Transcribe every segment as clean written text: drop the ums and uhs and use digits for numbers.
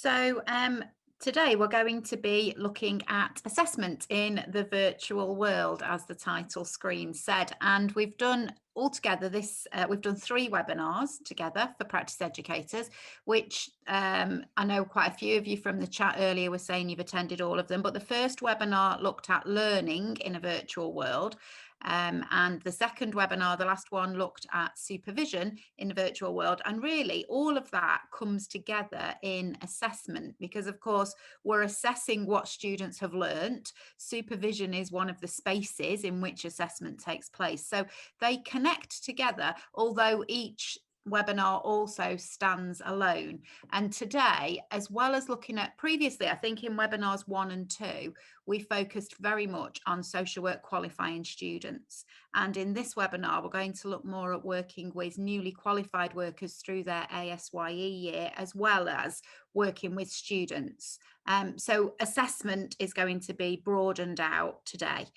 So today we're going to be looking at assessment in the virtual world, as the title screen said, and we've done altogether we've done 3 webinars together for practice educators, which I know quite a few of you from the chat earlier were saying you've attended all of them, but the first webinar looked at learning in a virtual world. And the second webinar, the last one, looked at supervision in the virtual world. And really all of that comes together in assessment because, of course, we're assessing what students have learnt. Supervision is one of the spaces in which assessment takes place. So they connect together, although each webinar also stands alone. And today, as well as looking at previously, I think in webinars 1 and 2, we focused very much on social work qualifying students. And in this webinar, we're going to look more at working with newly qualified workers through their ASYE year, as well as working with students. So assessment is going to be broadened out today.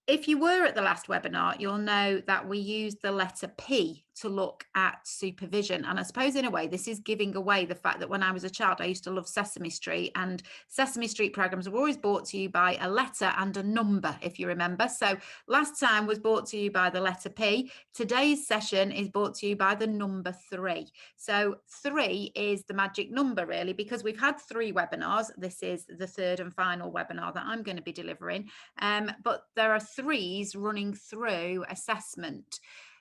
If you were at the last webinar, you'll know that we used the letter P to look at supervision. And I suppose in a way, this is giving away the fact that when I was a child, I used to love Sesame Street, and Sesame Street programs were always brought to you by a letter and a number, if you remember. So last time was brought to you by the letter P. Today's session is brought to you by the number 3. So 3 is the magic number, really, because we've had 3 webinars. This is the 3rd and final webinar that I'm going to be delivering. But there are 3s running through assessment.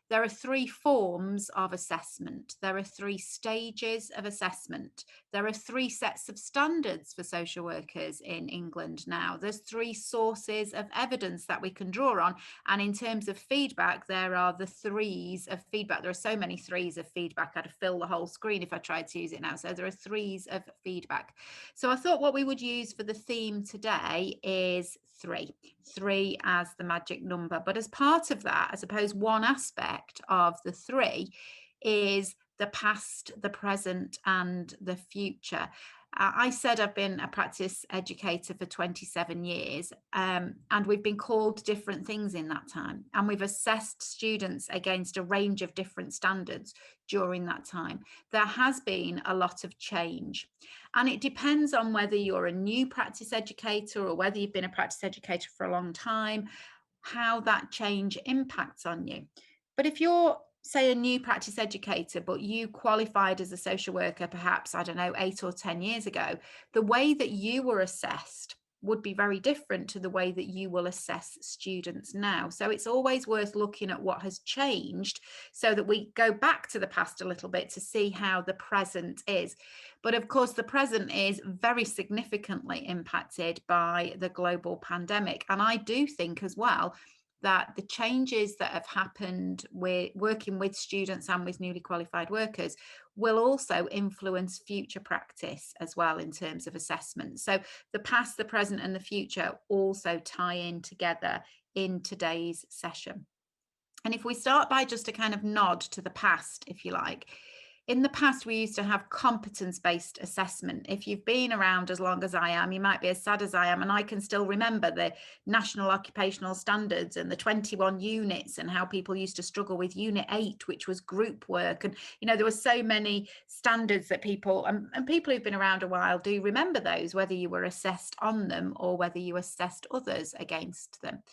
There are 3 forms of assessment. There are 3 stages of assessment. There are 3 sets of standards for social workers in England now. There's 3 sources of evidence that we can draw on. And in terms of feedback, there are the 3s of feedback. There are so many 3s of feedback, I'd fill the whole screen if I tried to use it now. So there are 3s of feedback. So I thought what we would use for the theme today is 3 as the magic number. But as part of that, I suppose one aspect of the 3 is the past, the present, and the future. I said I've been a practice educator for 27 years, and we've been called different things in that time. And we've assessed students against a range of different standards during that time. There has been a lot of change. And it depends on whether you're a new practice educator or whether you've been a practice educator for a long time, how that change impacts on you. But if you're, say, a new practice educator, but you qualified as a social worker, perhaps, I don't know, 8 or 10 years ago, the way that you were assessed would be very different to the way that you will assess students now. So it's always worth looking at what has changed so that we go back to the past a little bit to see how the present is. But of course, the present is very significantly impacted by the global pandemic. And I do think as well that the changes that have happened with working with students and with newly qualified workers will also influence future practice as well in terms of assessment. So the past, the present, and the future also tie in together in today's session. And if we start by just a kind of nod to the past, if you like, in the past, we used to have competence-based assessment. If you've been around as long as I am, you might be as sad as I am, and I can still remember the National Occupational Standards and the 21 units and how people used to struggle with Unit 8, which was group work. And, you know, there were so many standards that people, and people who've been around a while do remember those, whether you were assessed on them or whether you assessed others against them.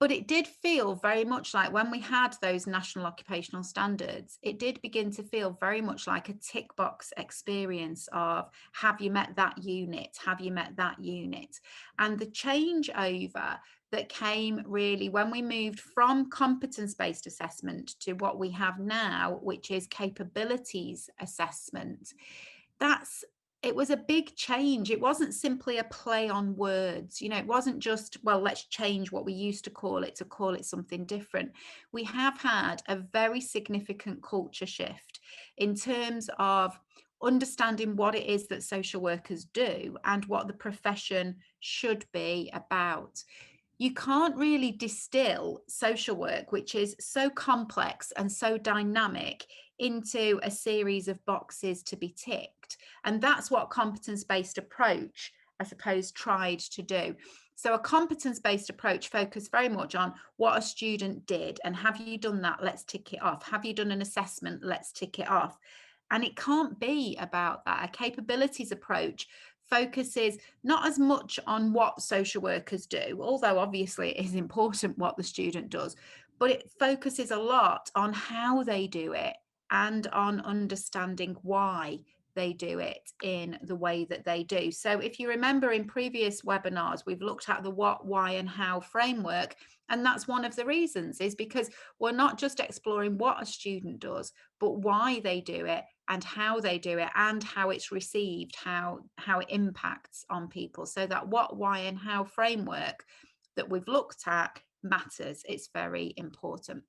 But it did feel very much like when we had those national occupational standards, it did begin to feel very much like a tick box experience of, have you met that unit? Have you met that unit? And the changeover that came really when we moved from competence-based assessment to what we have now, which is capabilities assessment, it was a big change. It wasn't simply a play on words. You know, it wasn't just, well, let's change what we used to call it something different. We have had a very significant culture shift in terms of understanding what it is that social workers do and what the profession should be about. You can't really distill social work, which is so complex and so dynamic, into a series of boxes to be ticked. And that's what competence-based approach, I suppose, tried to do. So a competence-based approach focused very much on what a student did, and have you done that? Let's tick it off. Have you done an assessment? Let's tick it off. And it can't be about that. A capabilities approach focuses not as much on what social workers do, although obviously it is important what the student does, but it focuses a lot on how they do it and on understanding why they do it in the way that they do. So if you remember in previous webinars, we've looked at the what, why, and how framework. And that's one of the reasons, is because we're not just exploring what a student does, but why they do it and how they do it and how it's received, how it impacts on people. So that what, why, and how framework that we've looked at matters. It's very important.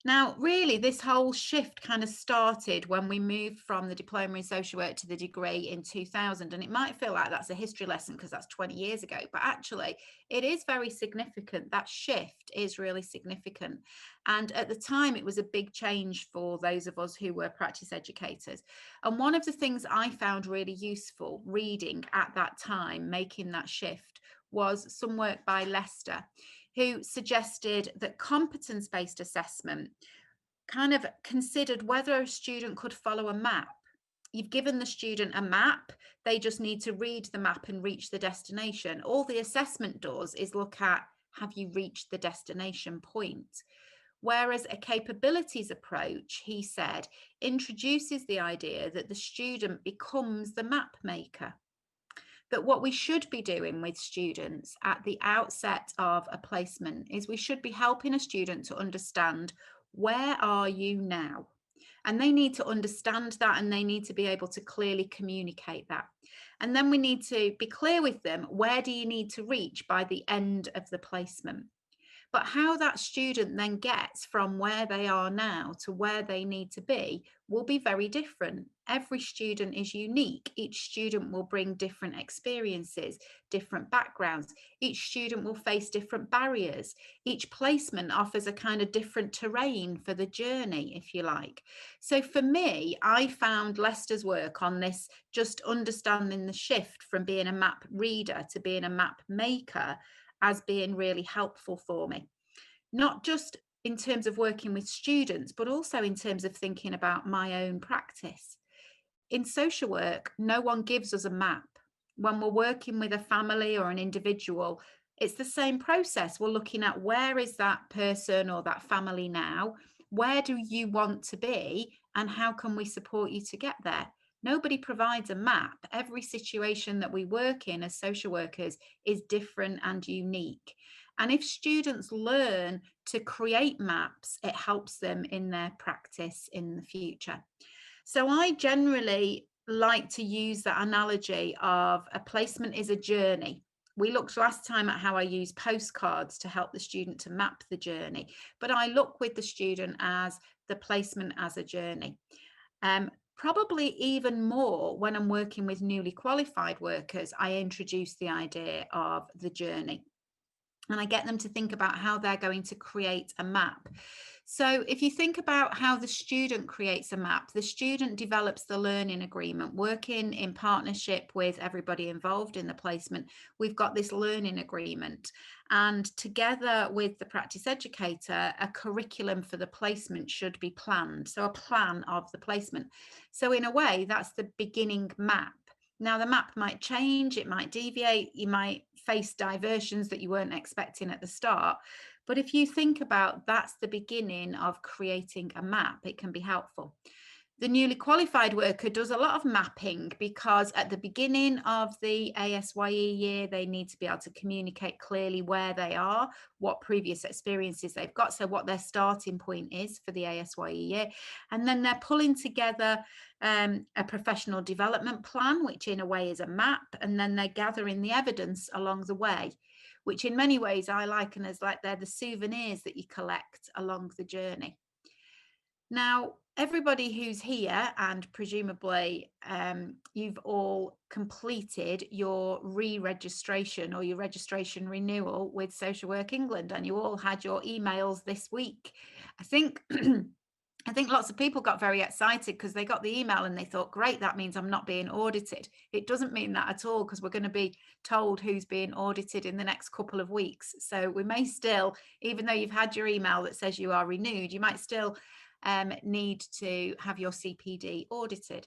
Now, really, this whole shift kind of started when we moved from the diploma in social work to the degree in 2000. And it might feel like that's a history lesson because that's 20 years ago, but actually it is very significant. That shift is really significant. And at the time, it was a big change for those of us who were practice educators. And one of the things I found really useful reading at that time, making that shift, was some work by Leicester, who suggested that competence-based assessment kind of considered whether a student could follow a map. You've given the student a map, they just need to read the map and reach the destination. All the assessment does is look at, have you reached the destination point? Whereas a capabilities approach, he said, introduces the idea that the student becomes the map maker. But what we should be doing with students at the outset of a placement is we should be helping a student to understand, where are you now? And they need to understand that, and they need to be able to clearly communicate that. And then we need to be clear with them, where do you need to reach by the end of the placement? But how that student then gets from where they are now to where they need to be will be very different. Every student is unique. Each student will bring different experiences, different backgrounds. Each student will face different barriers. Each placement offers a kind of different terrain for the journey, if you like. So for me, I found Leicester's work on this, just understanding the shift from being a map reader to being a map maker, as being really helpful for me, not just in terms of working with students, but also in terms of thinking about my own practice. In social work, no one gives us a map. When we're working with a family or an individual, it's the same process. We're looking at, where is that person or that family now? Where do you want to be? And how can we support you to get there? Nobody provides a map. Every situation that we work in as social workers is different and unique. And if students learn to create maps, it helps them in their practice in the future. So I generally like to use that analogy of a placement is a journey. We looked last time at how I use postcards to help the student to map the journey, but I look with the student as the placement as a journey. Probably even more when I'm working with newly qualified workers, I introduce the idea of the journey. And I get them to think about how they're going to create a map. So if you think about how the student creates a map, the student develops the learning agreement, working in partnership with everybody involved in the placement. We've got this learning agreement, and together with the practice educator, a curriculum for the placement should be planned. So a plan of the placement. So in a way, that's the beginning map. Now, the map might change, it might deviate, you might face diversions that you weren't expecting at the start. But if you think about, that's the beginning of creating a map, it can be helpful. The newly qualified worker does a lot of mapping, because at the beginning of the ASYE year, they need to be able to communicate clearly where they are, what previous experiences they've got, so what their starting point is for the ASYE year. And then they're pulling together a professional development plan, which in a way is a map, and then they're gathering the evidence along the way, which in many ways I liken as like they're the souvenirs that you collect along the journey. Now, everybody who's here, and presumably you've all completed your re-registration or your registration renewal with Social Work England, and you all had your emails this week. I think I think lots of people got very excited because they got the email and they thought, great, that means I'm not being audited. It doesn't mean that at all, because we're going to be told who's being audited in the next couple of weeks. So we may still, even though you've had your email that says you are renewed, you might still need to have your CPD audited.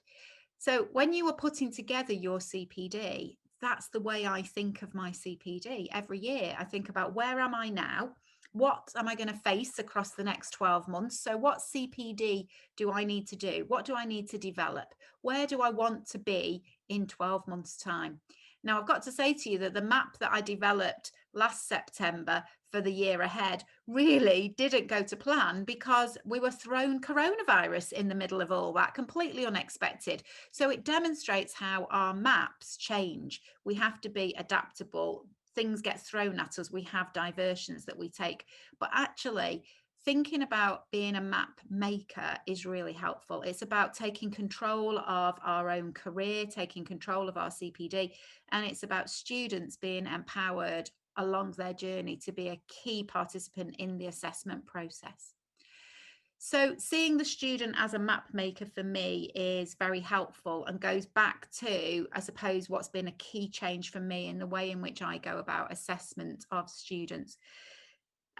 So when you are putting together your CPD, that's the way I think of my CPD. Every year I think about, where am I now? What am I going to face across the next 12 months? So what CPD do I need to do? What do I need to develop? Where do I want to be in 12 months' time? Now, I've got to say to you that the map that I developed last September for the year ahead really didn't go to plan, because we were thrown coronavirus in the middle of all that, completely unexpected. So it demonstrates how our maps change. We have to be adaptable. Things get thrown at us. We have diversions that we take. But actually, thinking about being a map maker is really helpful. It's about taking control of our own career, taking control of our CPD, and it's about students being empowered along their journey to be a key participant in the assessment process. So seeing the student as a map maker for me is very helpful, and goes back to, I suppose, what's been a key change for me in the way in which I go about assessment of students.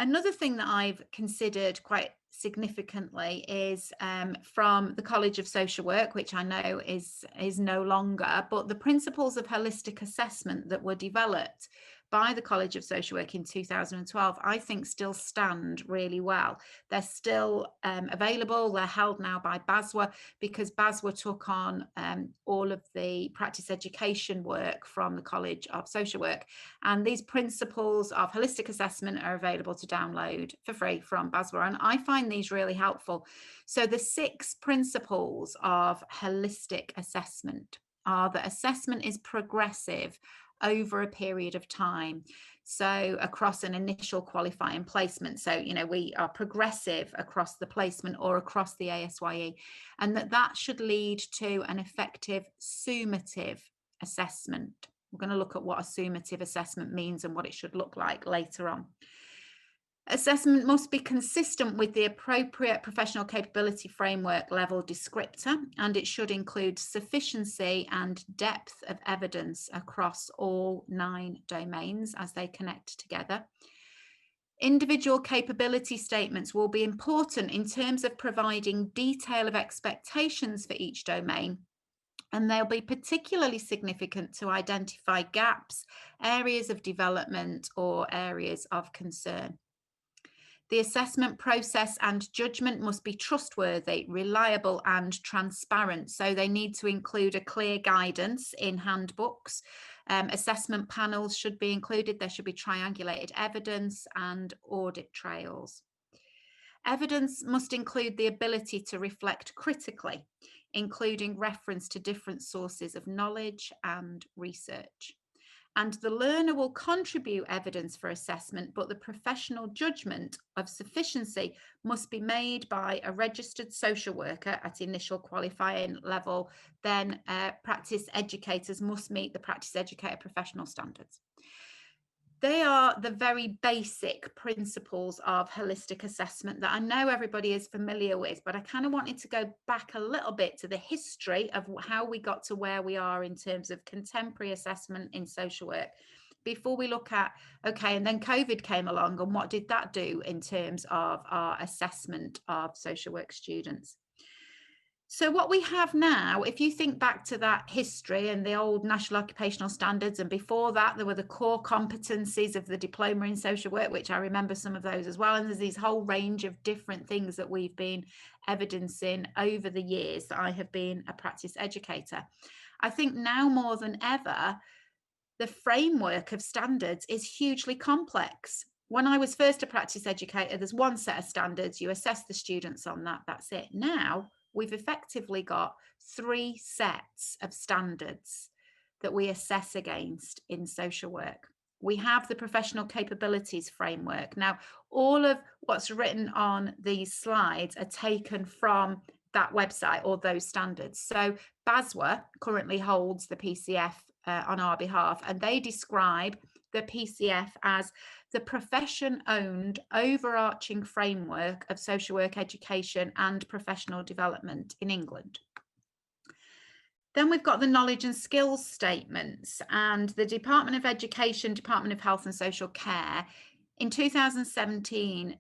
Another thing that I've considered quite significantly is from the College of Social Work, which I know is no longer, but the principles of holistic assessment that were developed by the College of Social Work in 2012, I think still stand really well. They're still available. They're held now by BASWA, because BASWA took on all of the practice education work from the College of Social Work. And these principles of holistic assessment are available to download for free from BASWA. And I find these really helpful. So the 6 principles of holistic assessment are that assessment is progressive over a period of time. So across an initial qualifying placement. So, you know, we are progressive across the placement or across the ASYE, and that should lead to an effective summative assessment. We're going to look at what a summative assessment means and what it should look like later on. Assessment must be consistent with the appropriate professional capability framework level descriptor, and it should include sufficiency and depth of evidence across all 9 domains as they connect together. Individual capability statements will be important in terms of providing detail of expectations for each domain, and they'll be particularly significant to identify gaps, areas of development, or areas of concern. The assessment process and judgment must be trustworthy, reliable, and transparent. So they need to include a clear guidance in handbooks. Assessment panels should be included. There should be triangulated evidence and audit trails. Evidence must include the ability to reflect critically, including reference to different sources of knowledge and research. And the learner will contribute evidence for assessment, but the professional judgment of sufficiency must be made by a registered social worker at initial qualifying level. Then practice educators must meet the practice educator professional standards. They are the very basic principles of holistic assessment that I know everybody is familiar with, but I kind of wanted to go back a little bit to the history of how we got to where we are in terms of contemporary assessment in social work, before we look at, okay, and then COVID came along, and what did that do in terms of our assessment of social work students? So what we have now, if you think back to that history and the old National Occupational Standards, and before that there were the core competencies of the diploma in social work, which I remember some of those as well, and there's these whole range of different things that we've been evidencing over the years that I have been a practice educator. I think now more than ever, the framework of standards is hugely complex. When I was first a practice educator, there's one set of standards, you assess the students on that, that's it. Now we've effectively got 3 sets of standards that we assess against in social work. We have the professional capabilities framework. Now, all of what's written on these slides are taken from that website or those standards. So BASWA currently holds the PCF on our behalf, and they describe the PCF as the profession-owned overarching framework of social work education and professional development in England. Then we've got the knowledge and skills statements, and the Department of Education, Department of Health and Social Care, in 2017,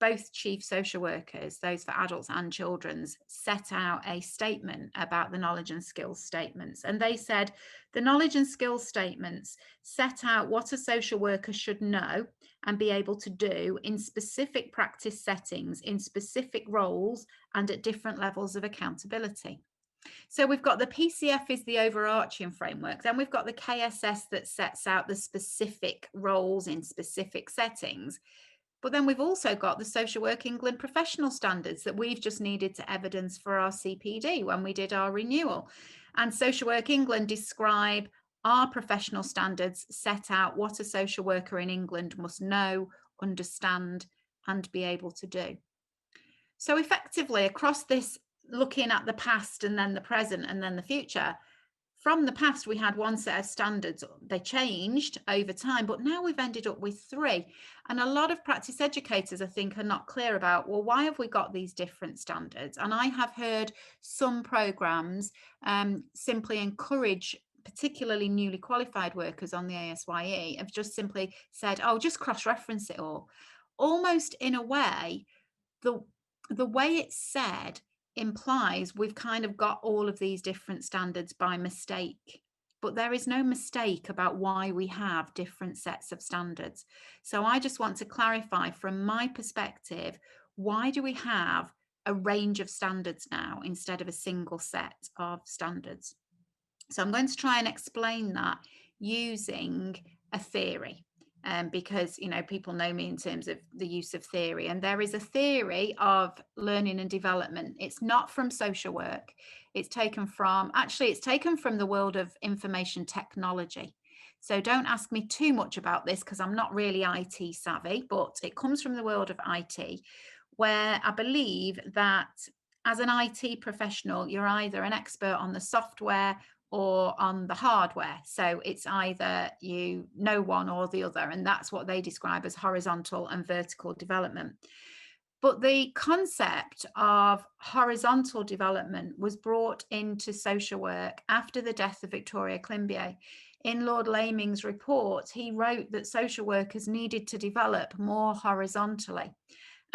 both chief social workers, those for adults and children's, set out a statement about the knowledge and skills statements. And they said the knowledge and skills statements set out what a social worker should know and be able to do in specific practice settings, in specific roles, and at different levels of accountability. So we've got the PCF is the overarching framework. Then we've got the KSS that sets out the specific roles in specific settings. But then we've also got the Social Work England professional standards that we've just needed to evidence for our CPD when we did our renewal. And Social Work England describe our professional standards, set out what a social worker in England must know, understand, and be able to do. So effectively, across this, looking at the past and then the present and then the future, from the past, we had one set of standards. They changed over time, but now we've ended up with 3. And a lot of practice educators, I think, are not clear about, well, why have we got these different standards? And I have heard some programs simply encourage particularly newly qualified workers on the ASYE have just simply said, oh, just cross-reference it all. Almost in a way, the way it's said implies we've kind of got all of these different standards by mistake, but there is no mistake about why we have different sets of standards. So I just want to clarify from my perspective, why do we have a range of standards now instead of a single set of standards? So I'm going to try and explain that using a theory. Because, you know, people know me in terms of the use of theory, and there is a theory of learning and development. It's not from social work. It's taken from the world of information technology. So don't ask me too much about this because I'm not really IT savvy, but it comes from the world of IT, where I believe that as an IT professional, you're either an expert on the software or on the hardware. So it's either you know one or the other, and that's what they describe as horizontal and vertical development. But the concept of horizontal development was brought into social work after the death of Victoria Climbié. In Lord Laming's report, he wrote that social workers needed to develop more horizontally.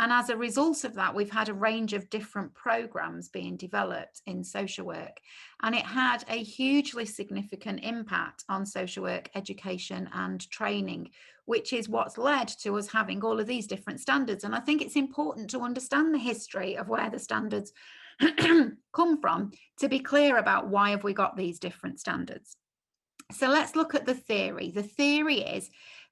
And as a result of that, we've had a range of different programs being developed in social work. And it had a hugely significant impact on social work education and training, which is what's led to us having all of these different standards. And I think it's important to understand the history of where the standards come from to be clear about why have we got these different standards. So let's look at the theory. The theory is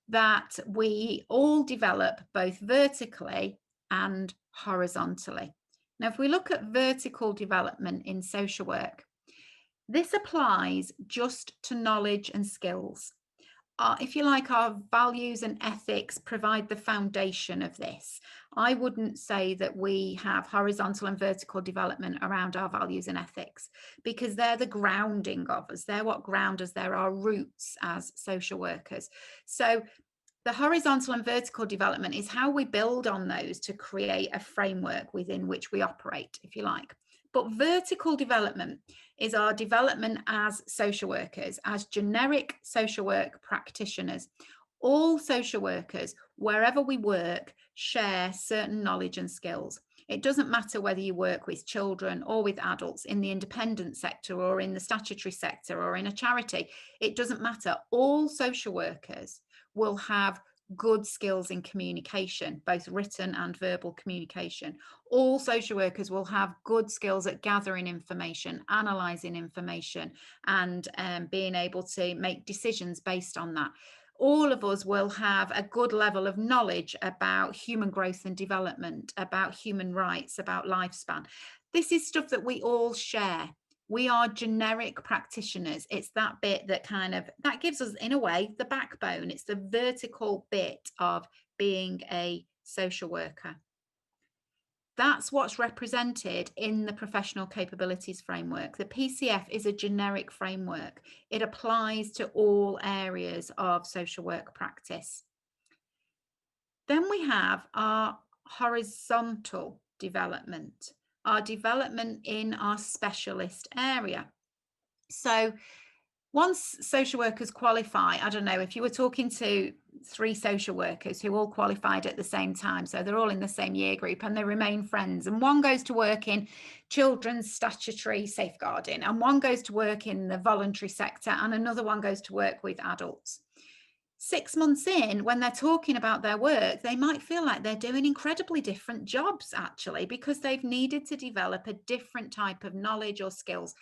that we all develop both vertically and horizontally. Now, if we look at vertical development in social work, this applies just to knowledge and skills. If you like, our values and ethics provide the foundation of this. I wouldn't say that we have horizontal and vertical development around our values and ethics because they're the grounding of us. They're what ground us. They're our roots as social workers. So the horizontal and vertical development is how we build on those to create a framework within which we operate, if you like. But vertical development is our development as social workers, as generic social work practitioners. All social workers, wherever we work, share certain knowledge and skills. It doesn't matter whether you work with children or with adults in the independent sector or in the statutory sector or in a charity. It doesn't matter. All social workers will have good skills in communication, both written and verbal communication. All social workers will have good skills at gathering information, analysing information, and being able to make decisions based on that. All of us will have a good level of knowledge about human growth and development, about human rights, about lifespan. This is stuff that we all share. We are generic practitioners. It's that bit that that gives us, in a way, the backbone. It's the vertical bit of being a social worker. That's what's represented in the professional capabilities framework. The PCF is a generic framework. It applies to all areas of social work practice. Then we have our horizontal development, our development in our specialist area. So once social workers qualify, I don't know, if you were talking to three social workers who all qualified at the same time. So they're all in the same year group and they remain friends. And one goes to work in children's statutory safeguarding, and one goes to work in the voluntary sector, and another one goes to work with adults. 6 months in, when they're talking about their work, they might feel like they're doing incredibly different jobs, actually, because they've needed to develop a different type of knowledge or skills.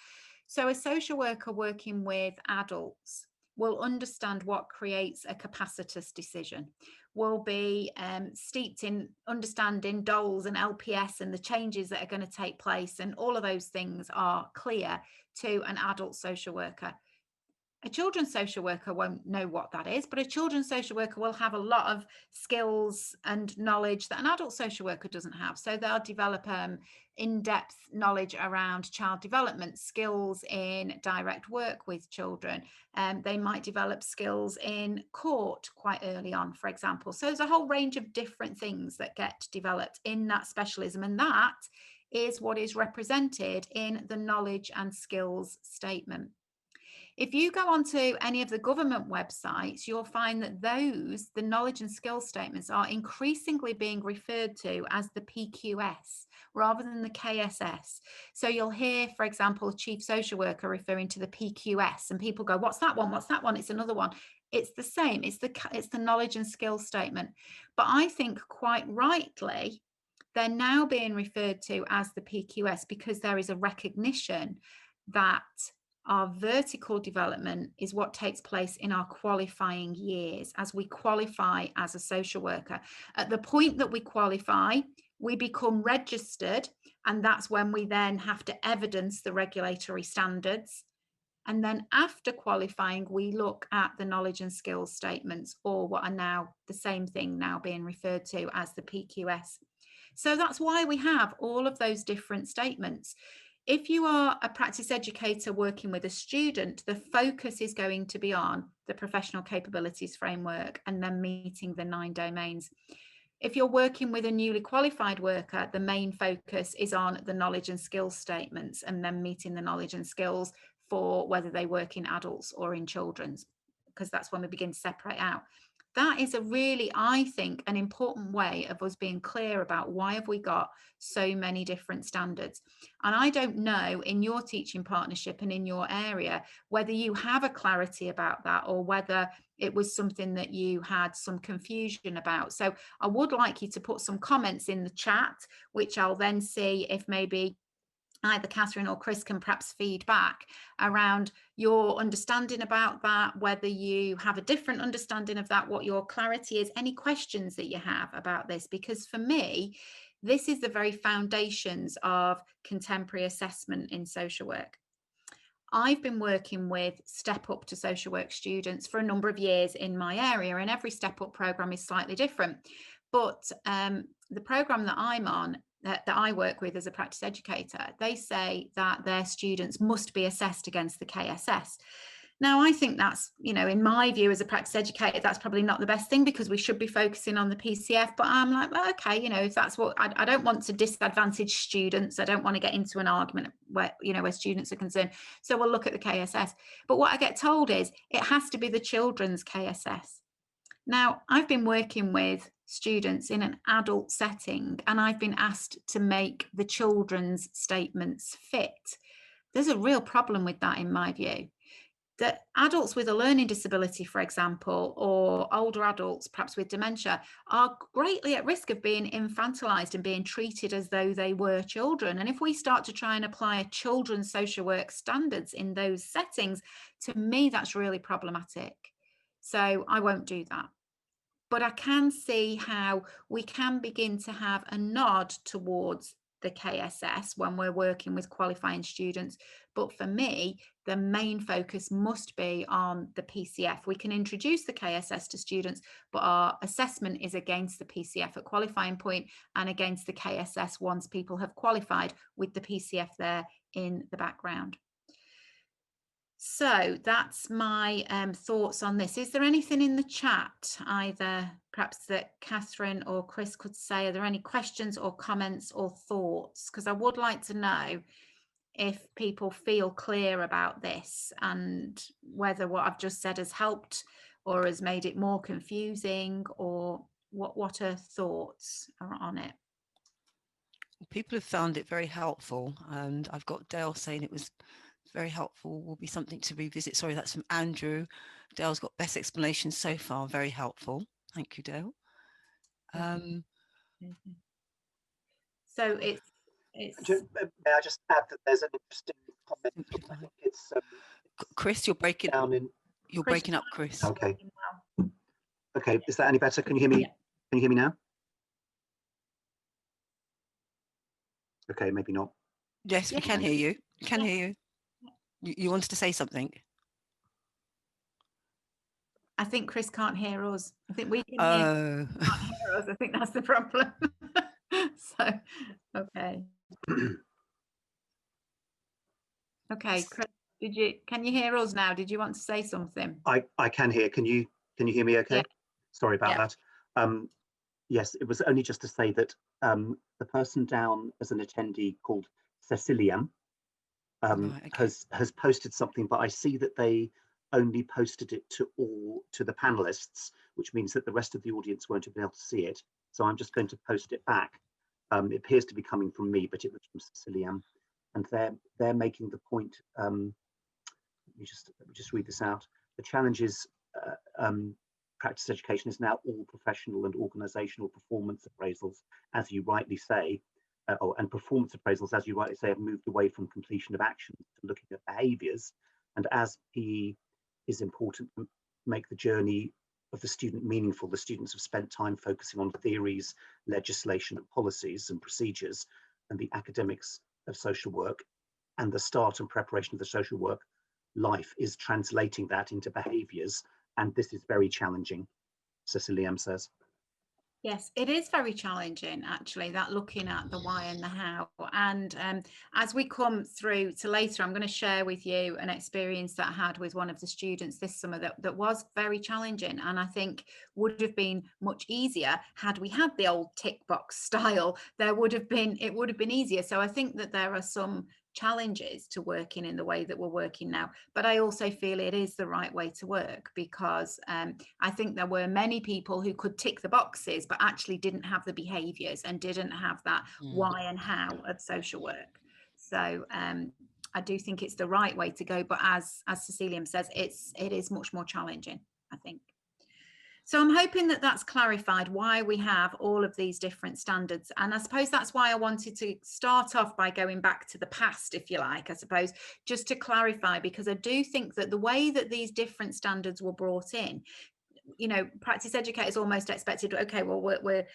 So a social worker working with adults will understand what creates a capacitous decision, will be steeped in understanding DOLs and LPS and the changes that are going to take place, and all of those things are clear to an adult social worker. A children's social worker won't know what that is, but a children's social worker will have a lot of skills and knowledge that an adult social worker doesn't have. So they'll develop in-depth knowledge around child development, skills in direct work with children. They might develop skills in court quite early on, for example. So there's a whole range of different things that get developed in that specialism, and that is what is represented in the knowledge and skills statement. If you go onto any of the government websites, you'll find that the knowledge and skills statements, are increasingly being referred to as the PQS rather than the KSS. So you'll hear, for example, a chief social worker referring to the PQS, and people go, what's that one? What's that one? It's another one. It's the same. It's the knowledge and skills statement. But I think quite rightly, they're now being referred to as the PQS because there is a recognition that our vertical development is what takes place in our qualifying years as we qualify as a social worker. At the point that we qualify, we become registered, and that's when we then have to evidence the regulatory standards. And then after qualifying, we look at the knowledge and skills statements, or what are now the same thing, now being referred to as the PQS. So that's why we have all of those different statements. If you are a practice educator working with a student, the focus is going to be on the professional capabilities framework and then meeting the 9 domains. If you're working with a newly qualified worker, the main focus is on the knowledge and skills statements and then meeting the knowledge and skills for whether they work in adults or in children's, because that's when we begin to separate out. That is a really, I think, an important way of us being clear about why have we got so many different standards. And I don't know in your teaching partnership and in your area whether you have a clarity about that or whether it was something that you had some confusion about. So I would like you to put some comments in the chat, which I'll then see if maybe either Catherine or Chris can perhaps feed back around your understanding about that, whether you have a different understanding of that, what your clarity is, any questions that you have about this. Because for me, this is the very foundations of contemporary assessment in social work. I've been working with Step Up to social work students for a number of years in my area, and every Step Up programme is slightly different. But the programme that I'm on, that I work with as a practice educator, they say that their students must be assessed against the KSS. Now, I think that's, in my view as a practice educator, that's probably not the best thing because we should be focusing on the PCF. But I'm like, well, okay, if that's what, I don't want to disadvantage students. I don't want to get into an argument where, where students are concerned. So we'll look at the KSS. But what I get told is it has to be the children's KSS. Now, I've been working with students in an adult setting, and I've been asked to make the children's statements fit. There's a real problem with that, in my view. That adults with a learning disability, for example, or older adults, perhaps with dementia, are greatly at risk of being infantilized and being treated as though they were children. And if we start to try and apply a children's social work standards in those settings, to me, that's really problematic. So I won't do that. But I can see how we can begin to have a nod towards the KSS when we're working with qualifying students. But for me, the main focus must be on the PCF. We can introduce the KSS to students, but our assessment is against the PCF at qualifying point and against the KSS once people have qualified, with the PCF there in the background. So that's my thoughts on this. Is there anything in the chat, either perhaps that Catherine or Chris could say? Are there any questions or comments or thoughts? Because I would like to know if people feel clear about this and whether what I've just said has helped or has made it more confusing, or what are thoughts on it? People have found it very helpful, and I've got Dale saying it was very helpful, will be something to revisit. Sorry, that's from Andrew. Dale's got best explanations so far, very helpful. Thank you, Dale. So it's may I just add that there's an interesting comment from, I think it's Chris, you're breaking breaking up, Chris. Okay. Okay, is that any better? Can you hear me? Yeah. Can you hear me now? Okay, maybe not. Yes, we can hear you. We can hear you. You wanted to say something? I think Chris can't hear us. I think we can hear, can't hear us. I think that's the problem. So, okay. Okay, Chris, can you hear us now? Did you want to say something? I can hear. Can you hear me okay? Yeah. Sorry about that. Yes, it was only just to say that the person down as an attendee called Ceciliam has posted something, but I see that they only posted it to the panelists, which means that the rest of the audience won't have been able to see it. So I'm just going to post it back. It appears to be coming from me, but it was from Ceciliam, and they're making the point. Let me just read this out. The challenge is practice education is now all professional and organisational performance appraisals, as you rightly say, and performance appraisals, as you rightly say, have moved away from completion of actions to looking at behaviours. And as PE is important to make the journey of the student meaningful, the students have spent time focusing on theories, legislation, and policies and procedures, and the academics of social work, and the start and preparation of the social work life is translating that into behaviours, and this is very challenging, Ceciliam says. Yes, it is very challenging, actually, that looking at the why and the how. And as we come through to later, I'm going to share with you an experience that I had with one of the students this summer that was very challenging, and I think would have been much easier had we had the old tick box style. It would have been easier. So I think that there are some challenges to working in the way that we're working now, but I also feel it is the right way to work, because I think there were many people who could tick the boxes but actually didn't have the behaviours and didn't have that why and how of social work. So I do think it's the right way to go, but as Ceciliam says, it is much more challenging, I think. So I'm hoping that that's clarified why we have all of these different standards. And I suppose that's why I wanted to start off by going back to the past, if you like, I suppose, just to clarify, because I do think that the way that these different standards were brought in, you know, practice educators almost expected, okay, well, we're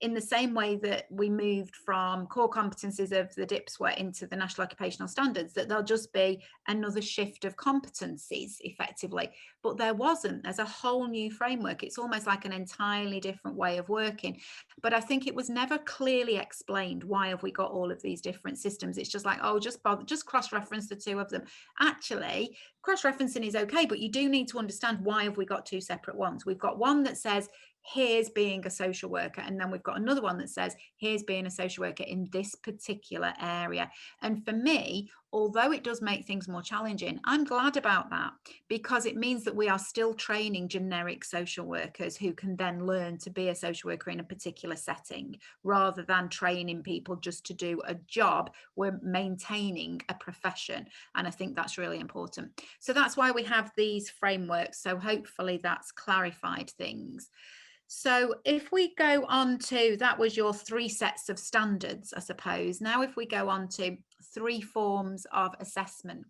in the same way that we moved from core competencies of the DIPSWA into the National Occupational Standards, that there'll just be another shift of competencies effectively. But there wasn't. There's a whole new framework. It's almost like an entirely different way of working. But I think it was never clearly explained, why have we got all of these different systems? It's just like, oh, just cross-reference the two of them. Actually, cross-referencing is okay, but you do need to understand, why have we got two separate ones? We've got one that says, here's being a social worker, and then we've got another one that says, here's being a social worker in this particular area. And for me, although it does make things more challenging, I'm glad about that, because it means that we are still training generic social workers who can then learn to be a social worker in a particular setting, rather than training people just to do a job. We're maintaining a profession, and I think that's really important. So that's why we have these frameworks. So hopefully that's clarified things. So if we go on to, that was your 3 sets of standards, I suppose. Now, if we go on to 3 forms of assessment,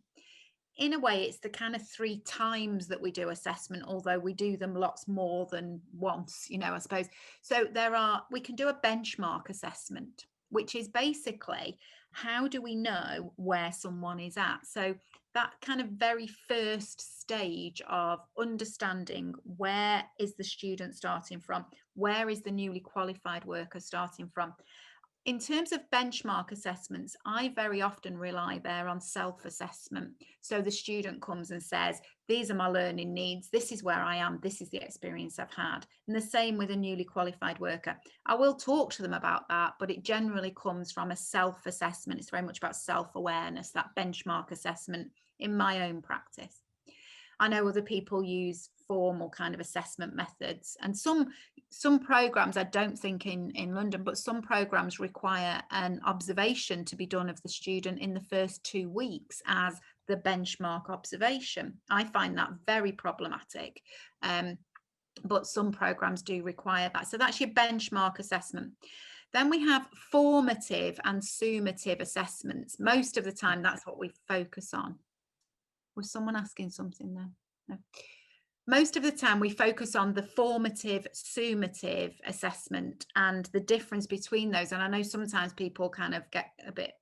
in a way, it's the kind of 3 times that we do assessment, although we do them lots more than once, you know, I suppose. So we can do a benchmark assessment, which is basically, how do we know where someone is at? So that kind of very first stage of understanding, where is the student starting from? Where is the newly qualified worker starting from? In terms of benchmark assessments, I very often rely there on self-assessment. So the student comes and says, these are my learning needs, this is where I am, this is the experience I've had. And the same with a newly qualified worker. I will talk to them about that, but it generally comes from a self-assessment. It's very much about self-awareness, that benchmark assessment in my own practice. I know other people use formal kind of assessment methods, and some programs, I don't think in London, but some programs require an observation to be done of the student in the first 2 weeks as the benchmark observation. I find that very problematic, but some programs do require that. So that's your benchmark assessment. Then we have formative and summative assessments. Most of the time, that's what we focus on. Was someone asking something there? No. Most of the time we focus on the formative, summative assessment and the difference between those. And I know sometimes people kind of get a bit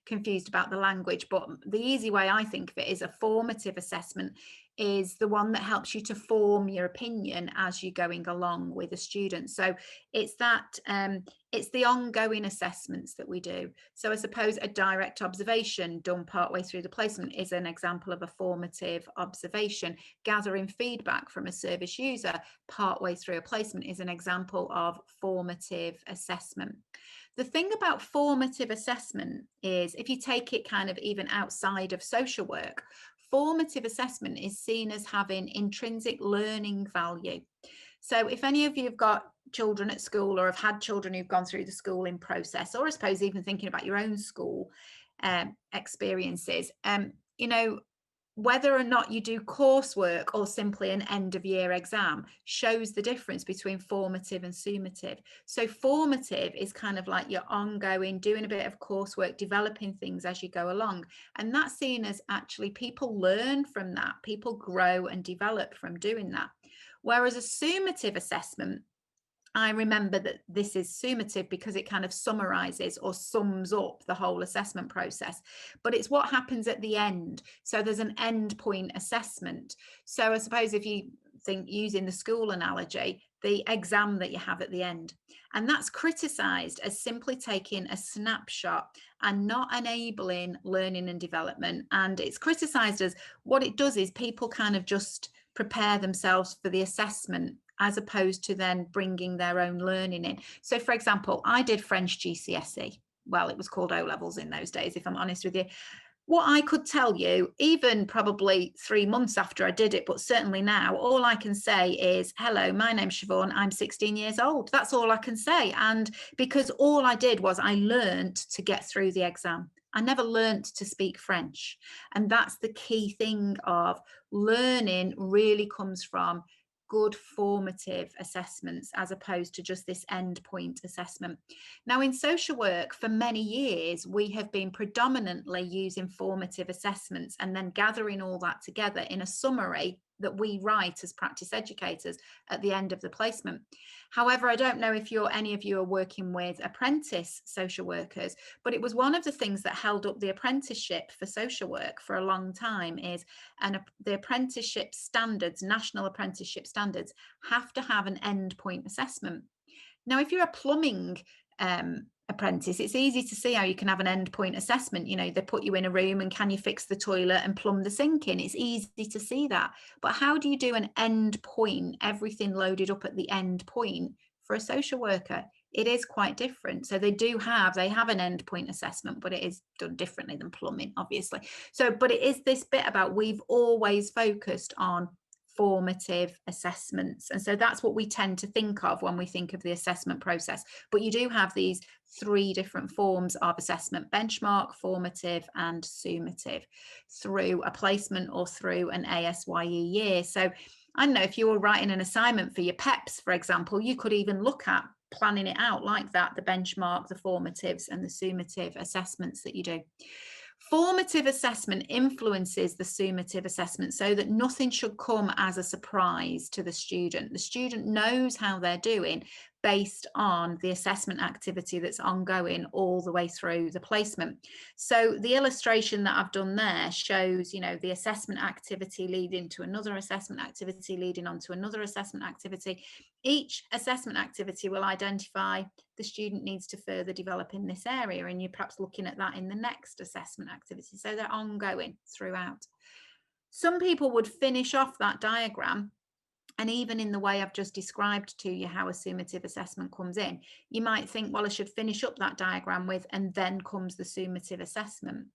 confused about the language, but the easy way I think of it is a formative assessment is the one that helps you to form your opinion as you're going along with a student. So it's that it's the ongoing assessments that we do. So I suppose a direct observation done partway through the placement is an example of a formative observation. Gathering feedback from a service user partway through a placement is an example of formative assessment. The thing about formative assessment is, if you take it kind of even outside of social work, formative assessment is seen as having intrinsic learning value. So if any of you have got children at school or have had children who've gone through the schooling process, or I suppose even thinking about your own school experiences, you know, whether or not you do coursework or simply an end of year exam shows the difference between formative and summative. So formative is kind of like your ongoing, doing a bit of coursework, developing things as you go along. And that's seen as actually people learn from that, people grow and develop from doing that. Whereas a summative assessment, I remember that this is summative because it kind of summarizes or sums up the whole assessment process, but it's what happens at the end. So there's an end point assessment. So I suppose if you think, using the school analogy, the exam that you have at the end, and that's criticized as simply taking a snapshot and not enabling learning and development. And it's criticized as what it does is people kind of just prepare themselves for the assessment as opposed to then bringing their own learning in. So for example, I did French GCSE. Well, it was called O-levels in those days, if I'm honest with you. What I could tell you, even probably 3 months after I did it, but certainly now, all I can say is, hello, my name's Siobhan, I'm 16 years old. That's all I can say. And because all I did was I learned to get through the exam. I never learned to speak French. And that's the key thing of learning really comes from good formative assessments as opposed to just this endpoint assessment. Now, in social work, for many years, we have been predominantly using formative assessments and then gathering all that together in a summary that we write as practice educators at the end of the placement. However, I don't know if any of you are working with apprentice social workers, but it was one of the things that held up the apprenticeship for social work for a long time is, and the apprenticeship standards, national apprenticeship standards, have to have an endpoint assessment. Now, if you're a plumbing apprentice, it's easy to see how you can have an endpoint assessment. You know, they put you in a room and can you fix the toilet and plumb the sink in? It's easy to see that. But how do you do an end point, everything loaded up at the end point for a social worker? It is quite different. So they have an endpoint assessment, but it is done differently than plumbing, obviously. So, but it is this bit about, we've always focused on formative assessments. And so that's what we tend to think of when we think of the assessment process. But you do have these 3 different forms of assessment: benchmark, formative and summative, through a placement or through an ASYE year. So I don't know, if you were writing an assignment for your PEPs, for example, you could even look at planning it out like that: the benchmark, the formatives and the summative assessments that you do. Formative assessment influences the summative assessment so that nothing should come as a surprise to the student. The student knows how they're doing based on the assessment activity that's ongoing all the way through the placement. So the illustration that I've done there shows, you know, the assessment activity leading to another assessment activity leading on to another assessment activity. Each assessment activity will identify the student needs to further develop in this area, and you're perhaps looking at that in the next assessment activity. So they're ongoing throughout. Some people would finish off that diagram, and even in the way I've just described to you how a summative assessment comes in, you might think, well, I should finish up that diagram with, and then comes the summative assessment.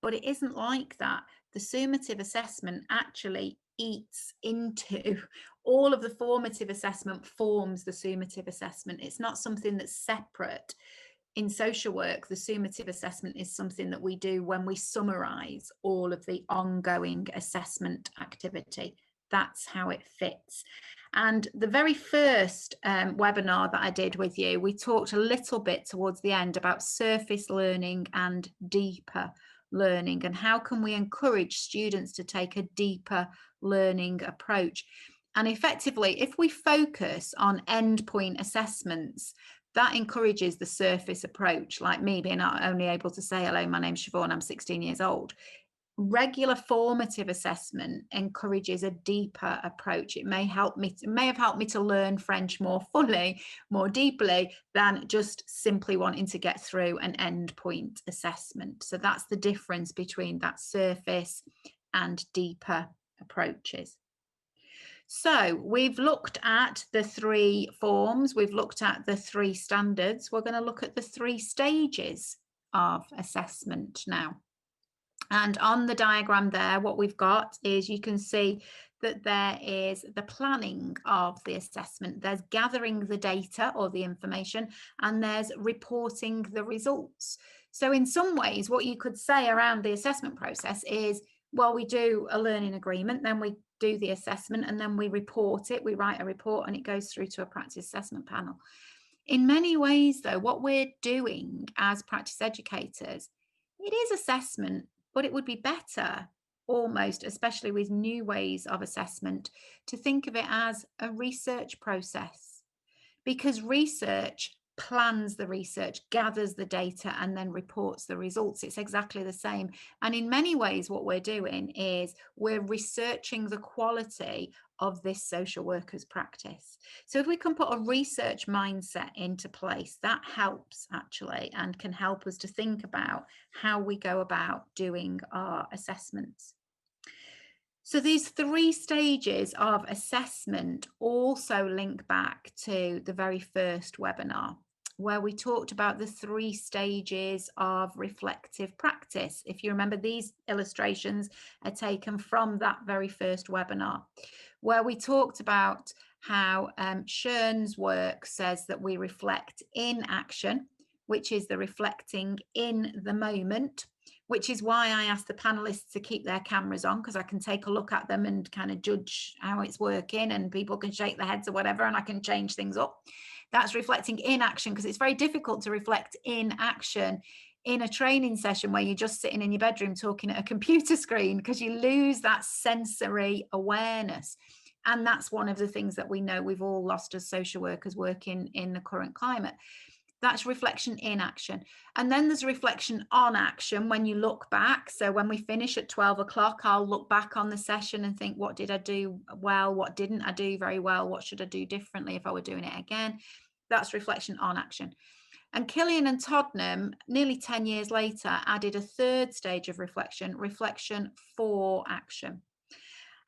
But it isn't like that. The summative assessment actually eats into all of the formative assessment, forms the summative assessment. It's not something that's separate. In social work, the summative assessment is something that we do when we summarise all of the ongoing assessment activity. That's how it fits. And the very first webinar that I did with you, we talked a little bit towards the end about surface learning and deeper learning, and how can we encourage students to take a deeper learning approach. And effectively, if we focus on endpoint assessments, that encourages the surface approach, like me being only able to say, hello, my name's Siobhan, I'm 16 years old. Regular formative assessment encourages a deeper approach. It may have helped me to learn French more fully, more deeply, than just simply wanting to get through an endpoint assessment. So that's the difference between that surface and deeper approaches. So we've looked at the 3 forms, we've looked at the 3 standards. We're going to look at the 3 stages of assessment now. And on the diagram there, what we've got is, you can see that there is the planning of the assessment, there's gathering the data or the information, and there's reporting the results. So in some ways, what you could say around the assessment process is, well, we do a learning agreement, then we do the assessment, and then we report it, we write a report, and it goes through to a practice assessment panel. In many ways, though, what we're doing as practice educators, it is assessment, but it would be better, almost, especially with new ways of assessment, to think of it as a research process, because research plans the research, gathers the data, and then reports the results. It's exactly the same. And in many ways, what we're doing is we're researching the quality of this social worker's practice. So if we can put a research mindset into place, that helps actually, and can help us to think about how we go about doing our assessments. So these 3 stages of assessment also link back to the very first webinar, where we talked about the 3 stages of reflective practice. If you remember, these illustrations are taken from that very first webinar, where we talked about how Schön's work says that we reflect in action, which is the reflecting in the moment, which is why I asked the panelists to keep their cameras on, because I can take a look at them and kind of judge how it's working, and people can shake their heads or whatever, and I can change things up. That's reflecting in action, because it's very difficult to reflect in action in a training session where you're just sitting in your bedroom talking at a computer screen, because you lose that sensory awareness. And that's one of the things that we know we've all lost as social workers working in the current climate. That's reflection in action. And then there's reflection on action when you look back. So when we finish at 12 o'clock, I'll look back on the session and think, what did I do well? What didn't I do very well? What should I do differently if I were doing it again? That's reflection on action. And Killian and Todnam, nearly 10 years later, added a 3rd stage of reflection, reflection for action.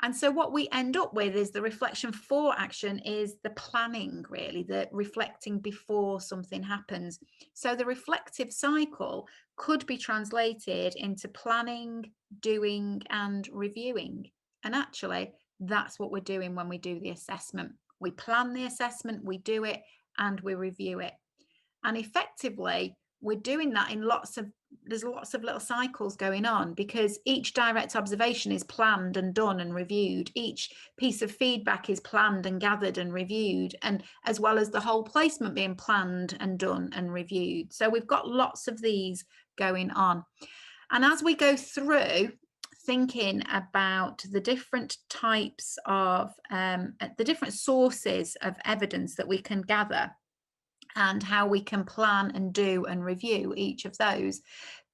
And so what we end up with is the reflection for action is the planning, really, the reflecting before something happens. So the reflective cycle could be translated into planning, doing, and reviewing. And actually, that's what we're doing when we do the assessment. We plan the assessment, we do it, and we review it. And effectively, we're doing that in there's lots of little cycles going on, because each direct observation is planned and done and reviewed. Each piece of feedback is planned and gathered and reviewed, and as well as the whole placement being planned and done and reviewed. So we've got lots of these going on. And as we go through thinking about the different types of, the different sources of evidence that we can gather, and how we can plan and do and review each of those,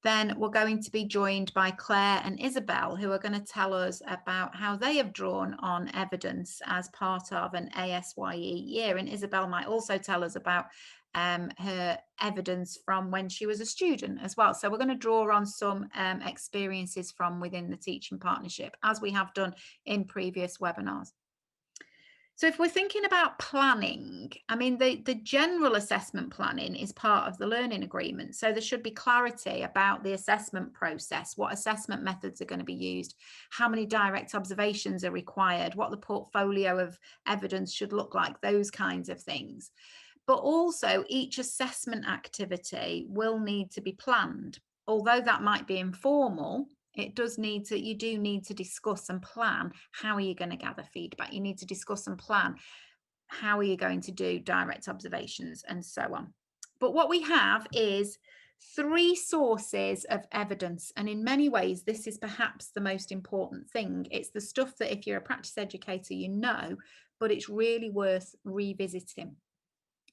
then we're going to be joined by Claire and Isabel, who are going to tell us about how they have drawn on evidence as part of an ASYE year. And Isabel might also tell us about her evidence from when she was a student as well. So we're going to draw on some experiences from within the teaching partnership, as we have done in previous webinars. So if we're thinking about planning, I mean, the general assessment planning is part of the learning agreement. So there should be clarity about the assessment process, what assessment methods are going to be used, how many direct observations are required, what the portfolio of evidence should look like, those kinds of things. But also each assessment activity will need to be planned. Although that might be informal, you do need to discuss and plan how are you going to gather feedback. You need to discuss and plan how are you going to do direct observations and so on. But what we have is 3 sources of evidence, and in many ways this is perhaps the most important thing. It's the stuff that if you're a practice educator you know, but it's really worth revisiting.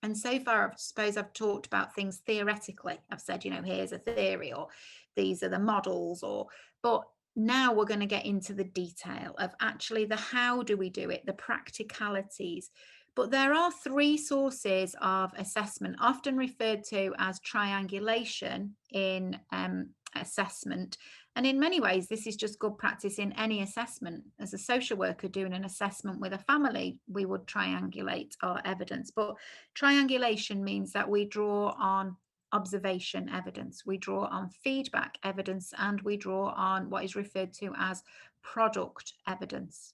And so far, I suppose I've talked about things theoretically. I've said, you know, here's a theory, or these are the models, but now we're going to get into the detail of actually the how do we do it, the practicalities. But there are 3 sources of assessment, often referred to as triangulation in assessment. And in many ways, this is just good practice in any assessment. As a social worker doing an assessment with a family, we would triangulate our evidence. But triangulation means that we draw on observation evidence, we draw on feedback evidence, and we draw on what is referred to as product evidence.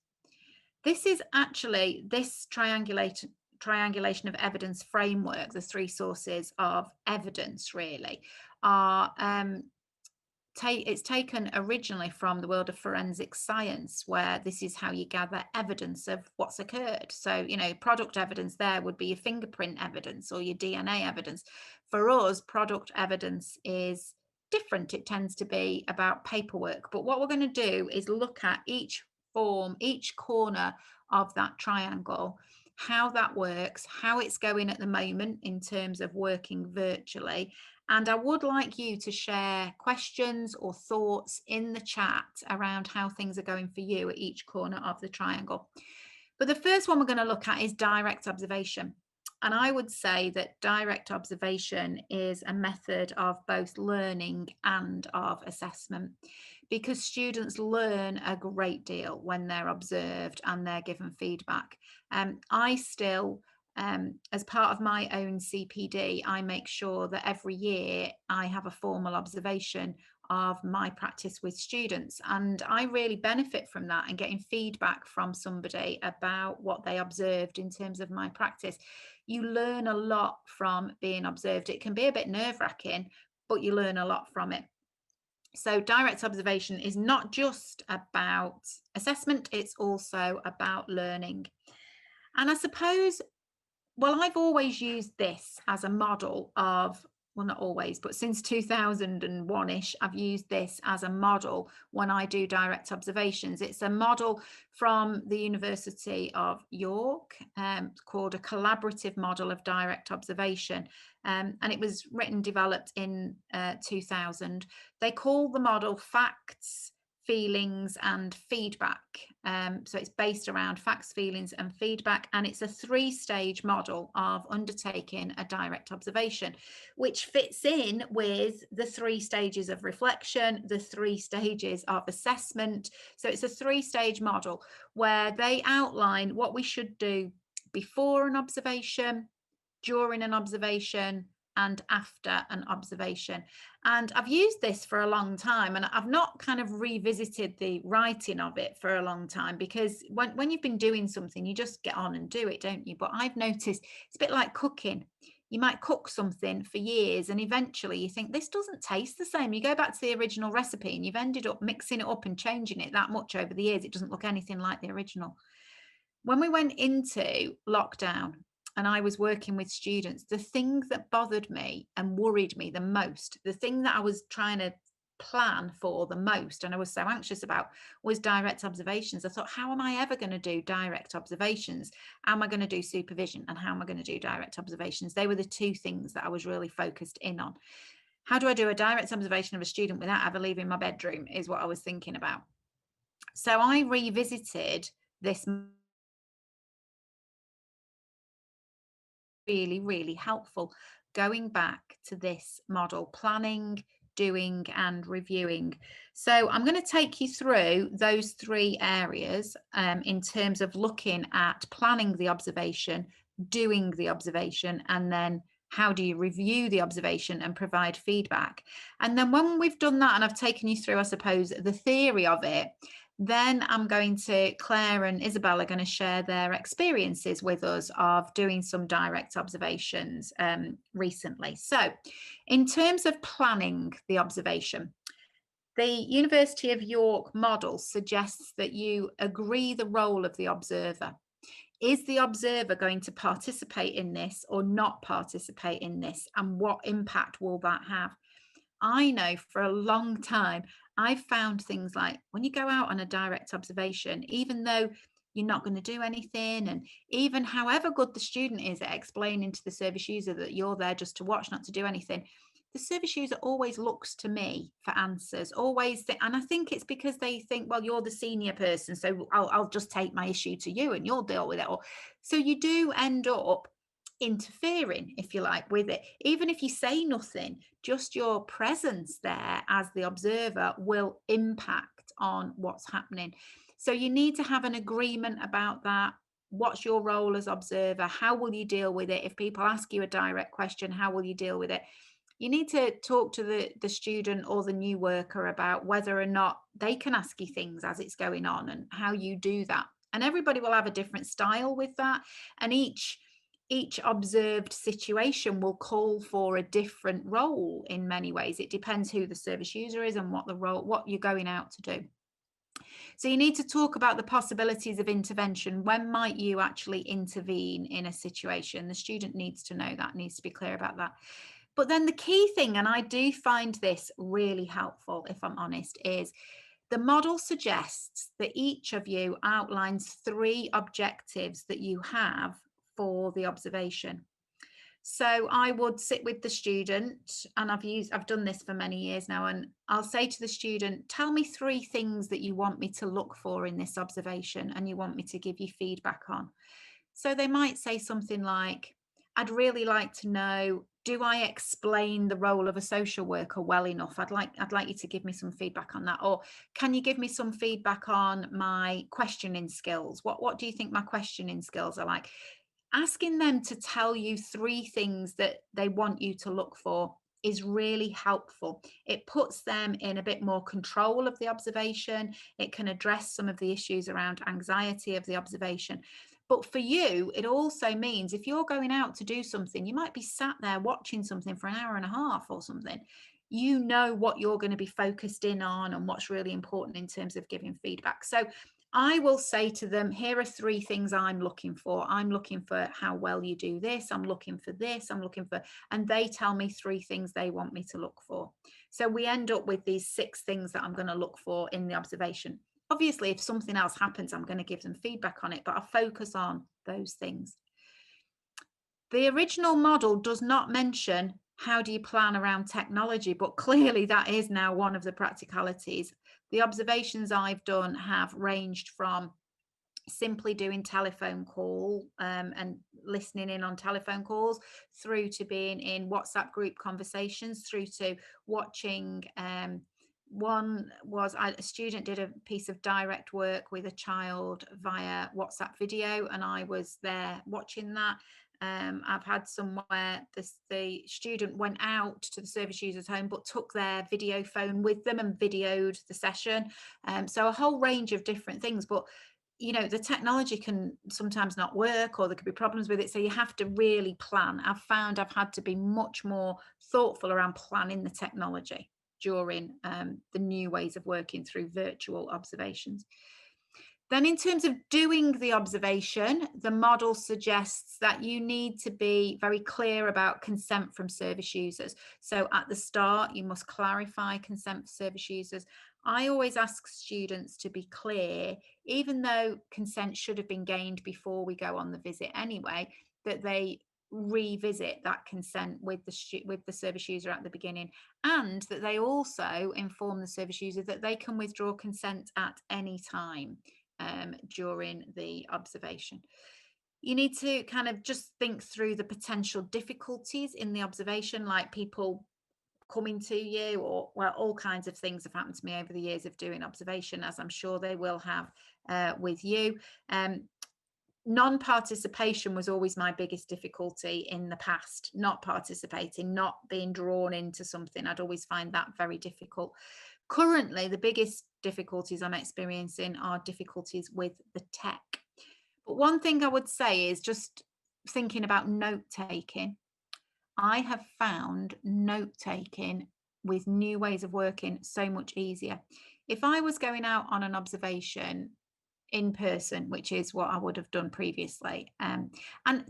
This is actually, this triangulation of evidence framework, the 3 sources of evidence really are it's taken originally from the world of forensic science, where this is how you gather evidence of what's occurred. So, you know, product evidence there would be your fingerprint evidence or your DNA evidence. For us, product evidence is different. It tends to be about paperwork. But what we're going to do is look at each form, each corner of that triangle, how that works, how it's going at the moment in terms of working virtually. And I would like you to share questions or thoughts in the chat around how things are going for you at each corner of the triangle. But the first one we're going to look at is direct observation. And I would say that direct observation is a method of both learning and of assessment, because students learn a great deal when they're observed and they're given feedback. I still, as part of my own CPD, I make sure that every year I have a formal observation of my practice with students, and I really benefit from that and getting feedback from somebody about what they observed in terms of my practice. You learn a lot from being observed. It can be a bit nerve-wracking, but you learn a lot from it. So direct observation is not just about assessment, it's also about learning. And I suppose, well, I've always used this as a model of, well, not always, but since 2001-ish, I've used this as a model when I do direct observations. It's a model from the University of York called a collaborative model of direct observation. And it was developed in 2000. They call the model facts, feelings and feedback. So it's based around facts, feelings and feedback, and it's a 3-stage model of undertaking a direct observation, which fits in with the 3 stages of reflection, the 3 stages of assessment. So it's a 3-stage model where they outline what we should do before an observation, during an observation, and after an observation. And I've used this for a long time, and I've not kind of revisited the writing of it for a long time, because when you've been doing something, you just get on and do it, don't you? But I've noticed it's a bit like cooking. You might cook something for years and eventually you think this doesn't taste the same. You go back to the original recipe and you've ended up mixing it up and changing it that much over the years. It doesn't look anything like the original. When we went into lockdown and I was working with students, the thing that bothered me and worried me the most, the thing that I was trying to plan for the most and I was so anxious about, was direct observations. I thought, how am I ever going to do direct observations? How am I going to do supervision? And how am I going to do direct observations? They were the 2 things that I was really focused in on. How do I do a direct observation of a student without ever leaving my bedroom is what I was thinking about. So I revisited this. Really, really helpful going back to this model, planning, doing and reviewing. So I'm going to take you through those 3 areas in terms of looking at planning the observation, doing the observation, and then how do you review the observation and provide feedback. And then when we've done that and I've taken you through, I suppose, the theory of it, then I'm going to, Claire and Isabel are going to share their experiences with us of doing some direct observations recently. So in terms of planning the observation, the University of York model suggests that you agree the role of the observer. Is the observer going to participate in this or not participate in this? And what impact will that have? I know for a long time, I've found things like when you go out on a direct observation, even though you're not going to do anything, and even however good the student is at explaining to the service user that you're there just to watch, not to do anything, the service user always looks to me for answers, always. And I think it's because they think, well, you're the senior person, so I'll just take my issue to you and you'll deal with it. Or so you do end up interfering, if you like, with it. Even if you say nothing, just your presence there as the observer will impact on what's happening. So you need to have an agreement about that. What's your role as observer? How will you deal with it? If people ask you a direct question, how will you deal with it? You need to talk to the student or the new worker about whether or not they can ask you things as it's going on and how you do that. And everybody will have a different style with that. And each observed situation will call for a different role in many ways. It depends who the service user is and what you're going out to do. So you need to talk about the possibilities of intervention. When might you actually intervene in a situation? The student needs to know that, needs to be clear about that. But then the key thing, and I do find this really helpful, if I'm honest, is the model suggests that each of you outlines 3 objectives that you have for the observation. So I would sit with the student, and I've done this for many years now, and I'll say to the student, tell me 3 things that you want me to look for in this observation and you want me to give you feedback on. So they might say something like, I'd really like to know, do I explain the role of a social worker well enough? I'd like you to give me some feedback on that. Or can you give me some feedback on my questioning skills? What do you think my questioning skills are like? Asking them to tell you 3 things that they want you to look for is really helpful. It puts them in a bit more control of the observation. It can address some of the issues around anxiety of the observation. But for you, it also means if you're going out to do something, you might be sat there watching something for an hour and a half or something. You know what you're going to be focused in on and what's really important in terms of giving feedback. So I will say to them, here are 3 things I'm looking for. I'm looking for how well you do this. I'm looking for this. I'm looking for, and they tell me 3 things they want me to look for. So we end up with these 6 things that I'm going to look for in the observation. Obviously, if something else happens, I'm going to give them feedback on it, but I'll focus on those things. The original model does not mention how do you plan around technology, but clearly that is now one of the practicalities. The observations I've done have ranged from simply doing telephone call and listening in on telephone calls, through to being in WhatsApp group conversations, through to watching. One was a student did a piece of direct work with a child via WhatsApp video, and I was there watching that. I've had somewhere the student went out to the service user's home but took their video phone with them and videoed the session. So a whole range of different things. But the technology can sometimes not work, or there could be problems with it. So you have to really plan. I've found I've had to be much more thoughtful around planning the technology during the new ways of working through virtual observations. Then in terms of doing the observation, the model suggests that you need to be very clear about consent from service users. So at the start, you must clarify consent for service users. I always ask students to be clear, even though consent should have been gained before we go on the visit anyway, that they revisit that consent with the service user at the beginning, and that they also inform the service user that they can withdraw consent at any time during the observation. You need to kind of just think through the potential difficulties in the observation, like people coming to you, or well, all kinds of things have happened to me over the years of doing observation, as I'm sure they will have with you. Non-participation was always my biggest difficulty in the past. Not participating, not being drawn into something, I'd always find that very difficult. Currently, the biggest difficulties I'm experiencing are difficulties with the tech. But one thing I would say is just thinking about note-taking. I have found note-taking with new ways of working so much easier. If I was going out on an observation in person, which is what I would have done previously. And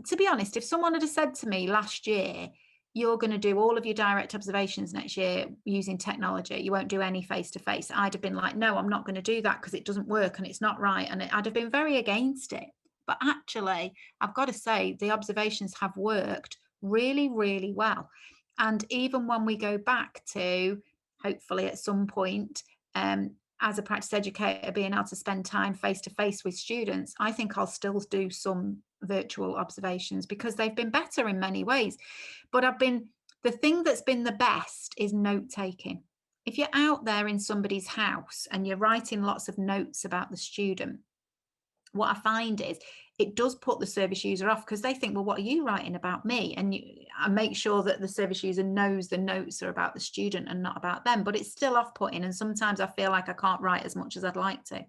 to be honest, if someone had said to me last year, you're going to do all of your direct observations next year using technology, you won't do any face-to-face, I'd have been like, no, I'm not going to do that because it doesn't work and it's not right. And I'd have been very against it. But actually, I've got to say, the observations have worked really, really well. And even when we go back to, hopefully at some point, as a practice educator, being able to spend time face-to-face with students, I think I'll still do some virtual observations because they've been better in many ways. But the thing that's been the best is note-taking. If you're out there in somebody's house and you're writing lots of notes about the student, what I find is it does put the service user off because they think, well, what are you writing about me? And I make sure that the service user knows the notes are about the student and not about them, but it's still off-putting. And sometimes I feel like I can't write as much as I'd like to.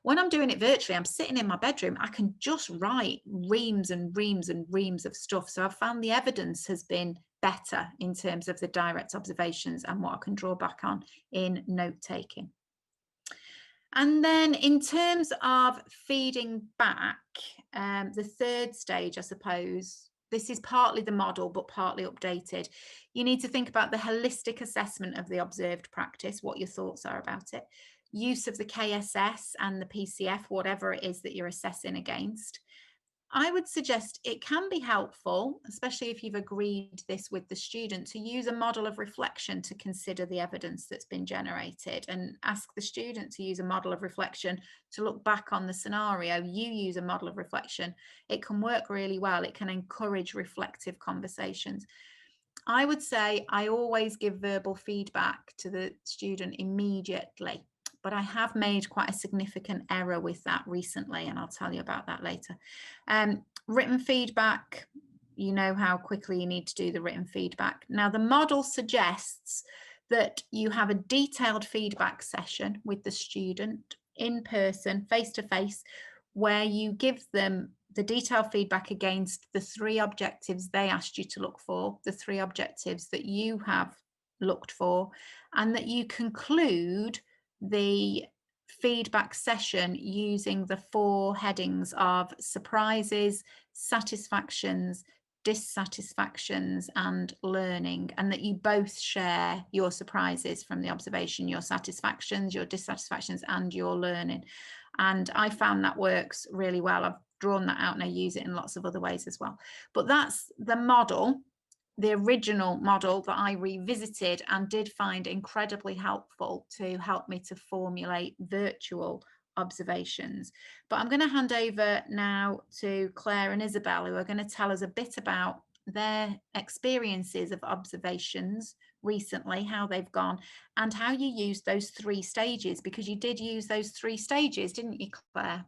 When I'm doing it virtually, I'm sitting in my bedroom, I can just write reams and reams and reams of stuff. So I've found the evidence has been better in terms of the direct observations and what I can draw back on in note-taking. And then in terms of feeding back, the third stage, I suppose, this is partly the model, but partly updated. You need to think about the holistic assessment of the observed practice, what your thoughts are about it, use of the KSS and the PCF, whatever it is that you're assessing against. I would suggest it can be helpful, especially if you've agreed this with the student, to use a model of reflection to consider the evidence that's been generated, and ask the student to use a model of reflection to look back on the scenario. You use a model of reflection. It can work really well. It can encourage reflective conversations. I would say I always give verbal feedback to the student immediately, but I have made quite a significant error with that recently, and I'll tell you about that later. Written feedback, you know how quickly you need to do the written feedback. Now, the model suggests that you have a detailed feedback session with the student in person, face-to-face, where you give them the detailed feedback against the 3 objectives they asked you to look for, the 3 objectives that you have looked for, and that you conclude the feedback session using the 4 headings of surprises, satisfactions, dissatisfactions, and learning, and that you both share your surprises from the observation, your satisfactions, your dissatisfactions, and your learning. And I found that works really well. I've drawn that out and I use it in lots of other ways as well. But that's the model, the original model that I revisited and did find incredibly helpful to help me to formulate virtual observations. But I'm going to hand over now to Claire and Isabel, who are going to tell us a bit about their experiences of observations recently, how they've gone, and how you use those 3 stages, because you did use those 3 stages, didn't you, Claire?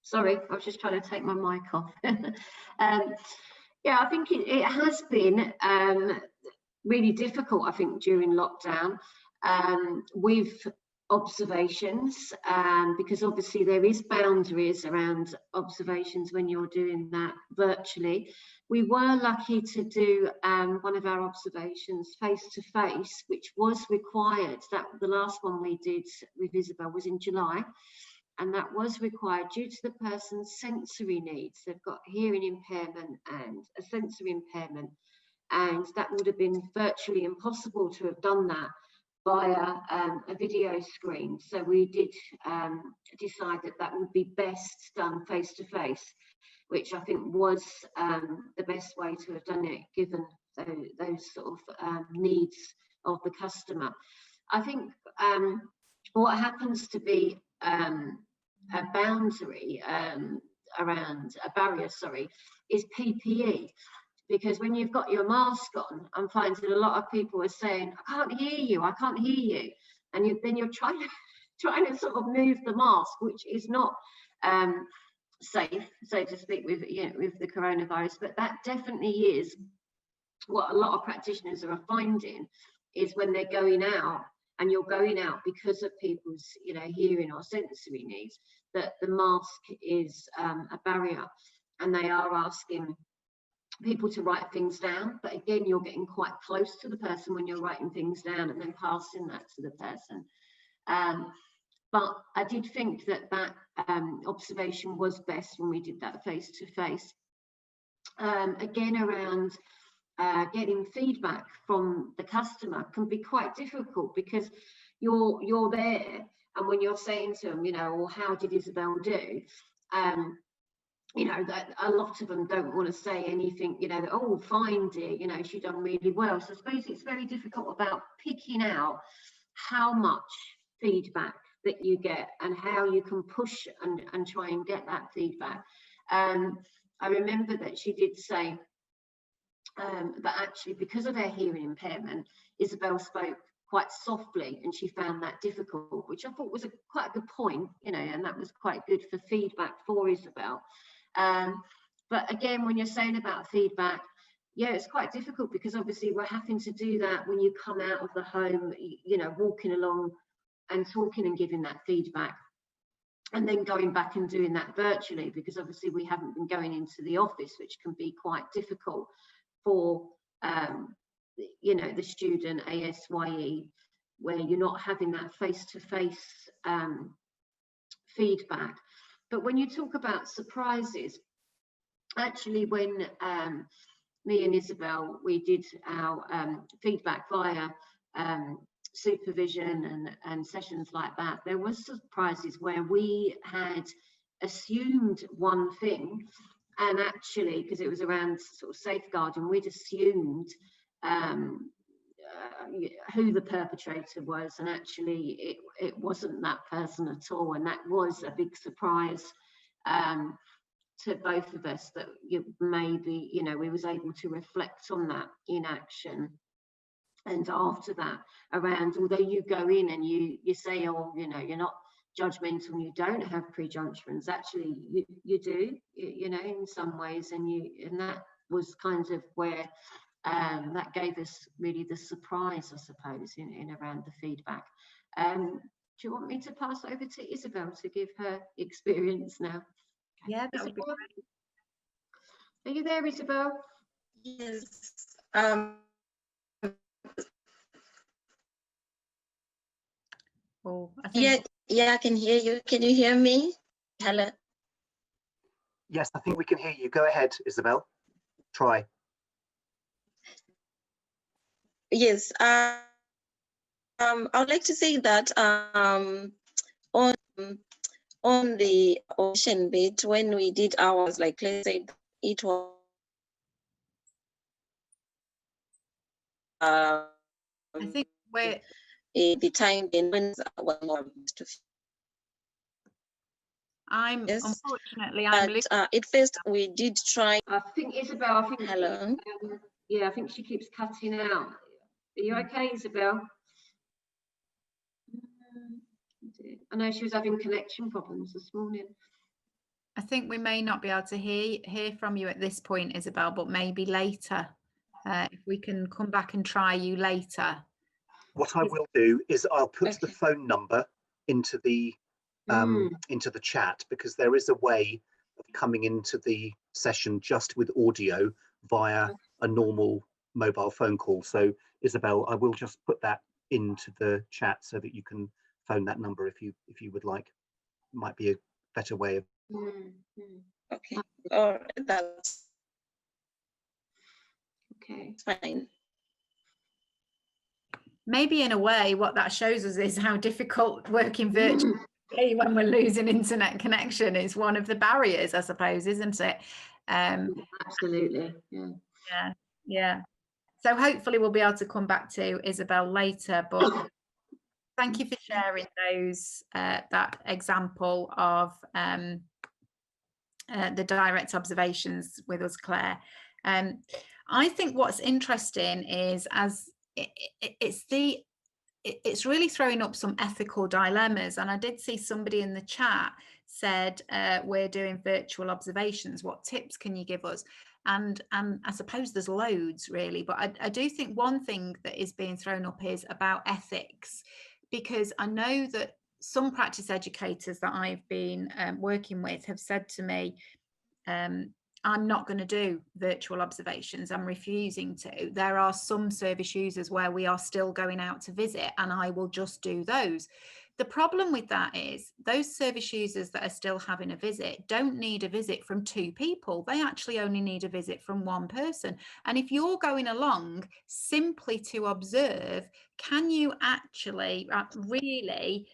Sorry, I was just trying to take my mic off. Yeah, I think it has been really difficult, I think, during lockdown with observations, because obviously there is boundaries around observations when you're doing that virtually. We were lucky to do one of our observations face to face, which was required. That the last one we did with Isabel was in July. And that was required due to the person's sensory needs. They've got hearing impairment and a sensory impairment, and that would have been virtually impossible to have done that via a video screen. So we did decide that that would be best done face to face, which I think was the best way to have done it, given those sort of needs of the customer. I think what happens to be a boundary, around a barrier, sorry, is PPE. Because when you've got your mask on, I'm finding a lot of people are saying, I can't hear you, I can't hear you. And then you're trying to sort of move the mask, which is not safe, so to speak, with with the coronavirus. But that definitely is what a lot of practitioners are finding, is when they're going out, and you're going out because of people's hearing or sensory needs, that the mask is a barrier, and they are asking people to write things down. But again, you're getting quite close to the person when you're writing things down and then passing that to the person. But I did think that observation was best when we did that face to face. Again, around getting feedback from the customer can be quite difficult, because you're there, and when you're saying to them, well, how did Isabel do? That a lot of them don't want to say anything, oh, fine, dear, she done really well. So I suppose it's very difficult about picking out how much feedback that you get and how you can push and try and get that feedback. I remember that she did say that actually, because of her hearing impairment, Isabel spoke quite softly, and she found that difficult, which I thought was quite a good point, and that was quite good for feedback for Isabel. But again, when you're saying about feedback, yeah, it's quite difficult, because obviously we're having to do that when you come out of the home, walking along and talking and giving that feedback, and then going back and doing that virtually, because obviously we haven't been going into the office, which can be quite difficult for the student ASYE, where you're not having that face-to-face feedback. But when you talk about surprises, actually, when me and Isabel, we did our feedback via supervision and sessions like that, there was surprises where we had assumed one thing, and actually, because it was around sort of safeguarding, we'd assumed who the perpetrator was, and actually it wasn't that person at all. And that was a big surprise to both of us, that maybe we was able to reflect on that in action. And after that, around, although you go in and you say, oh, you're not judgmental and you don't have prejudgments, actually you do, in some ways, and that was kind of where that gave us really the surprise, I suppose, in around the feedback. Do you want me to pass over to Isabel to give her experience now? Yeah, that would be great. Are you there, Isabel? Yes. Oh, I think... Yeah, I can hear you. Can you hear me? Hello. Yes, I think we can hear you. Go ahead, Isabel. Try. Yes. I would like to say that on the ocean bit, when we did ours, like let's say it was I think we're the time when yes. Unfortunately, at first we did try. I think Isabel, Hello. Yeah, I think she keeps cutting out. Are you okay, Isabel? I know she was having connection problems this morning. I think we may not be able to hear from you at this point, Isabel, but maybe later. If we can come back and try you later. What I will do is I'll put the phone number into the chat, because there is a way of coming into the session just with audio via a normal mobile phone call. So Isabel, I will just put that into the chat so that you can phone that number if you would like. Might be a better way of... Okay. Or that's okay. Fine. Maybe in a way, what that shows us is how difficult working virtually when we're losing internet connection is one of the barriers, I suppose, isn't it? Absolutely. Yeah. So hopefully we'll be able to come back to Isabel later, but thank you for sharing those that example of the direct observations with us, Claire. I think what's interesting is it's really throwing up some ethical dilemmas. And I did see somebody in the chat said, we're doing virtual observations. What tips can you give us? And I suppose there's loads really, but I do think one thing that is being thrown up is about ethics, because I know that some practice educators that I've been working with have said to me, I'm not going to do virtual observations. I'm refusing to. There are some service users where we are still going out to visit, and I will just do those. The problem with that is those service users that are still having a visit don't need a visit from 2 people. They actually only need a visit from 1 person. And if you're going along simply to observe, can you actually really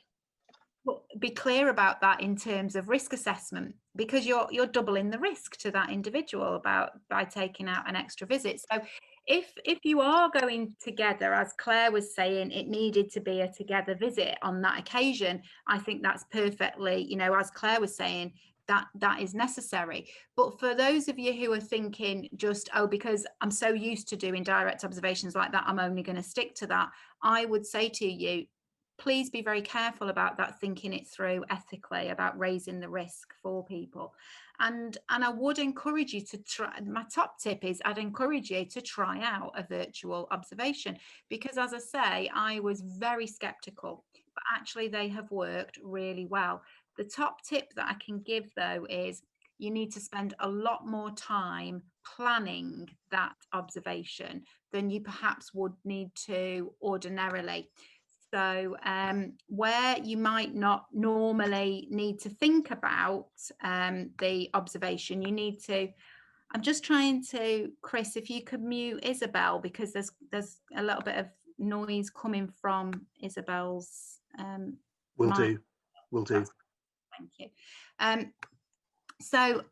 be clear about that in terms of risk assessment, because you're doubling the risk to that individual by taking out an extra visit. So if you are going together, as Claire was saying, it needed to be a together visit on that occasion, I think that's perfectly, you know, as Claire was saying, that is necessary. But for those of you who are thinking just, oh, because I'm so used to doing direct observations like that, I'm only going to stick to that, I would say to you, please be very careful about that, thinking it through ethically about raising the risk for people. And I would encourage you to try, my top tip is I'd encourage you to try out a virtual observation, because as I say, I was very skeptical, but actually they have worked really well. The top tip that I can give though is you need to spend a lot more time planning that observation than you perhaps would need to ordinarily. So where you might not normally need to think about the observation, you need to, I'm just trying to, Chris, if you could mute Isabel, because there's a little bit of noise coming from Isabel's Will mic. do. Thank you. So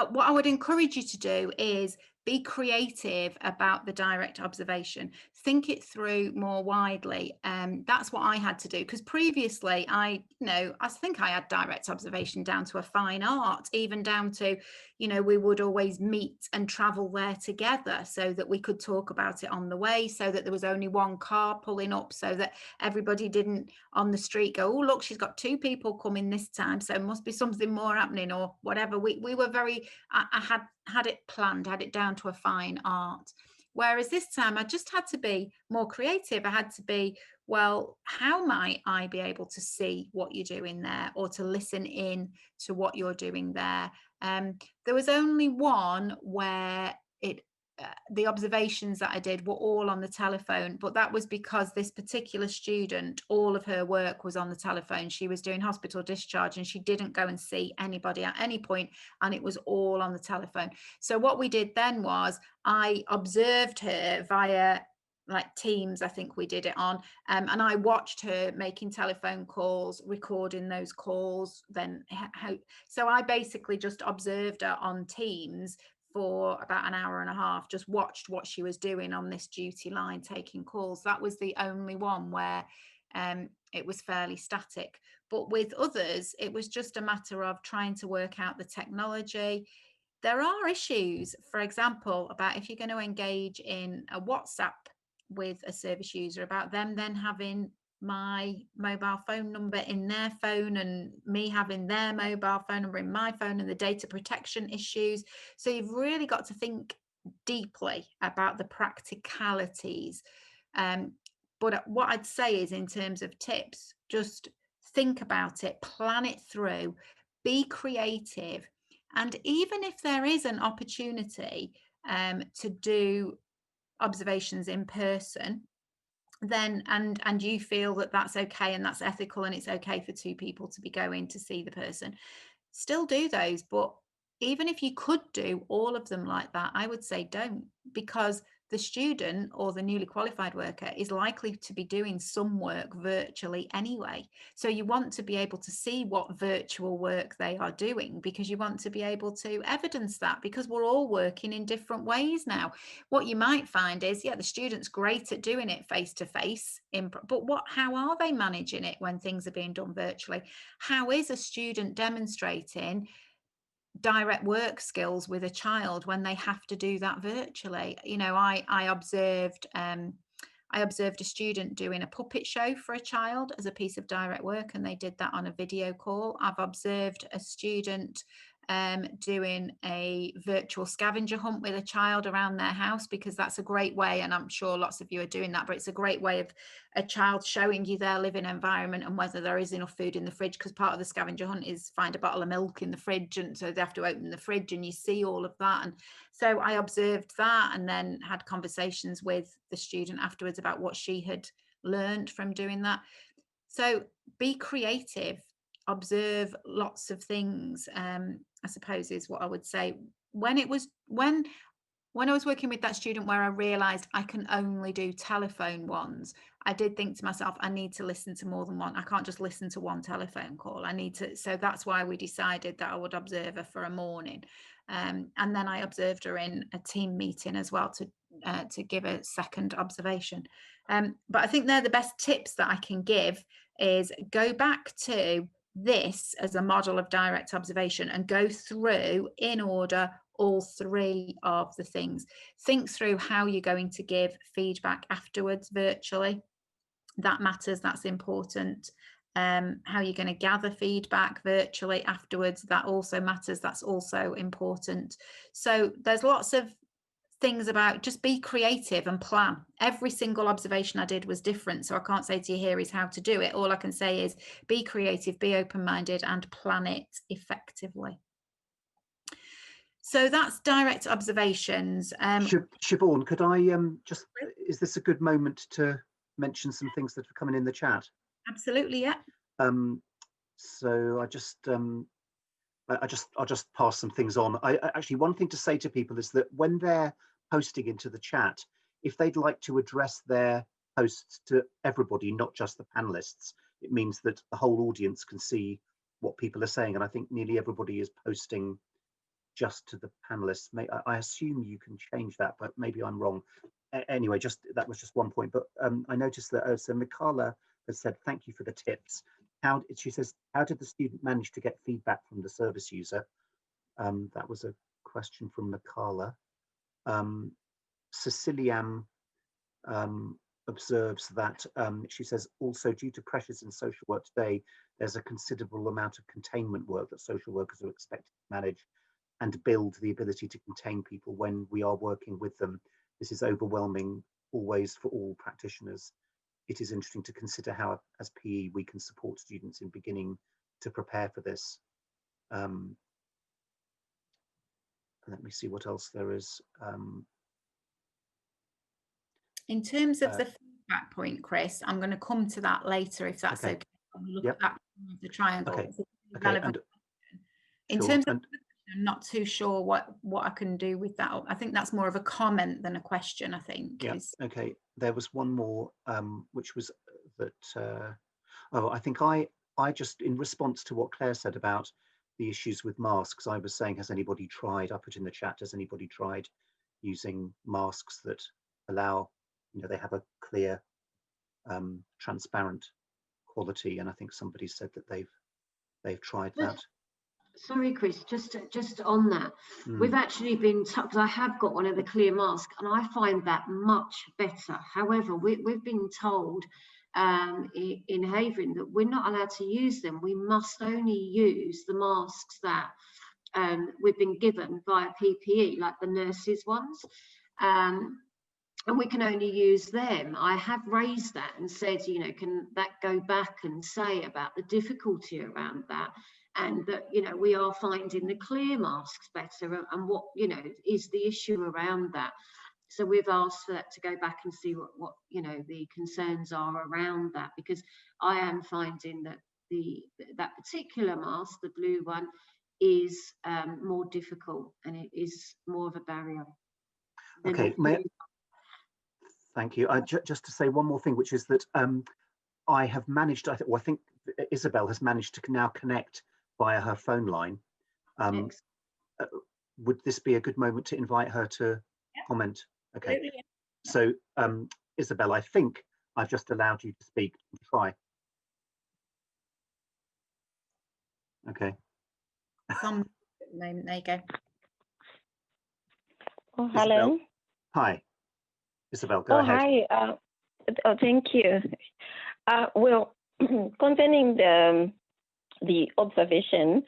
what I would encourage you to do is be creative about the direct observation. Think it through more widely. That's what I had to do, because previously I think I had direct observation down to a fine art, even down to, we would always meet and travel there together so that we could talk about it on the way, so that there was only one car pulling up, so that everybody didn't on the street go, oh, look, she's got 2 people coming this time, so must be something more happening or whatever. We were very, I had it planned, had it down to a fine art. Whereas this time I just had to be more creative. I had to be, well, how might I be able to see what you're doing there, or to listen in to what you're doing there? There was only one where the observations that I did were all on the telephone, but that was because this particular student, all of her work was on the telephone. She was doing hospital discharge and she didn't go and see anybody at any point, and it was all on the telephone. So what we did then was I observed her via like Teams, I think we did it on, and I watched her making telephone calls, recording those calls. So I basically just observed her on Teams for about an hour and a half, just watched what she was doing on this duty line, taking calls. That was the only one where it was fairly static. But with others, it was just a matter of trying to work out the technology. There are issues, for example, about if you're going to engage in a WhatsApp with a service user, about them then having my mobile phone number in their phone and me having their mobile phone number in my phone, and the data protection issues. So you've really got to think deeply about the practicalities. But what I'd say is, in terms of tips, just think about it, plan it through, be creative. And even if there is an opportunity to do observations in person, then and you feel that that's okay and that's ethical and it's okay for 2 people to be going to see the person, still do those. But even if you could do all of them like that, I would say don't, because the student or the newly qualified worker is likely to be doing some work virtually anyway. So you want to be able to see what virtual work they are doing, because you want to be able to evidence that, because we're all working in different ways now. What you might find is, the student's great at doing it face to face, but how are they managing it when things are being done virtually? How is a student demonstrating direct work skills with a child when they have to do that virtually. You know, I observed a student doing a puppet show for a child as a piece of direct work, and they did that on a video call. I've observed a student doing a virtual scavenger hunt with a child around their house, because that's a great way, and I'm sure lots of you are doing that, but it's a great way of a child showing you their living environment and whether there is enough food in the fridge, because part of the scavenger hunt is find a bottle of milk in the fridge, and so they have to open the fridge and you see all of that. And so I observed that and then had conversations with the student afterwards about what she had learned from doing that. So be creative, observe lots of things, I suppose is what I would say. When I was working with that student where I realized I can only do telephone ones, I did think to myself, I need to listen to more than one. I can't just listen to one telephone call. I need to, so that's why we decided that I would observe her for a morning. And then I observed her in a team meeting as well to give a second observation. But I think they're the best tips that I can give, is go back to this as a model of direct observation and go through in order all three of the things. Think through how you're going to give feedback afterwards virtually. That matters, that's important. How you're going to gather feedback virtually afterwards, that also matters, that's also important. So there's lots of things about just be creative and plan. Every single observation I did was different, so I can't say to you here is how to do it. All I can say is be creative, be open-minded, and plan it effectively. So that's direct observations. Siobhan, could I just, is this a good moment to mention some things that are coming in the chat? Absolutely, yeah. So I'll just pass some things on. Actually, one thing to say to people is that when they're posting into the chat, if they'd like to address their posts to everybody, not just the panelists, it means that the whole audience can see what people are saying. And I think nearly everybody is posting just to the panelists. I assume you can change that, but maybe I'm wrong. Anyway, that was just one point. But I noticed that so Mikala has said, thank you for the tips. She says, how did the student manage to get feedback from the service user? That was a question from Mikala. Ceciliam observes that, she says, also due to pressures in social work today, there's a considerable amount of containment work that social workers are expected to manage and build the ability to contain people when we are working with them. This is overwhelming always for all practitioners. It is interesting to consider how, as PE, we can support students in beginning to prepare for this. Let me see what else there is. In terms of the feedback point, Chris, I'm going to come to that later if that's okay. Look at that the triangle. Okay. In terms of I'm not too sure what I can do with that. I think that's more of a comment than a question, I think. Yeah, okay. There was one more, which was that, I think I just, in response to what Claire said about the issues with masks, I was saying, has anybody tried, I put in the chat, has anybody tried using masks that allow, they have a clear, transparent quality, and I think somebody said that they've tried that. Sorry, Chris, just on that, we've actually been, because I have got one of the clear masks and I find that much better. However, we've been told in Havering that we're not allowed to use them. We must only use the masks that we've been given via PPE, like the nurses ones. And we can only use them. I have raised that and said, can that go back and say about the difficulty around that? And that, we are finding the clear masks better, and what, is the issue around that. So we've asked for that to go back and see what the concerns are around that, because I am finding that that particular mask, the blue one, is more difficult and it is more of a barrier. Okay, thank you. Just to say one more thing, which is that I have managed, I think Isabel has managed to now connect via her phone line. Would this be a good moment to invite her to comment? Okay. Absolutely. So Isabel, I think I've just allowed you to speak. Try. Okay. the moment. There you go. Oh, Isabel. hello. Hi, Isabel, go Oh, ahead. hi. Thank you. Well, concerning the observation,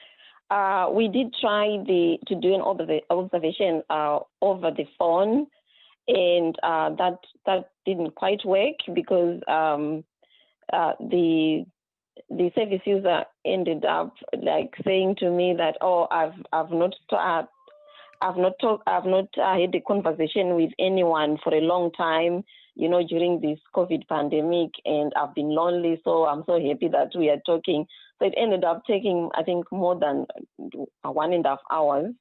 we did try to do an observation over the phone, and that didn't quite work because the service user ended up like saying to me that, oh, I've not had a conversation with anyone for a long time, you know, during this COVID pandemic, and I've been lonely, so I'm so happy that we are talking. So it ended up taking, I think, more than 1.5 hours.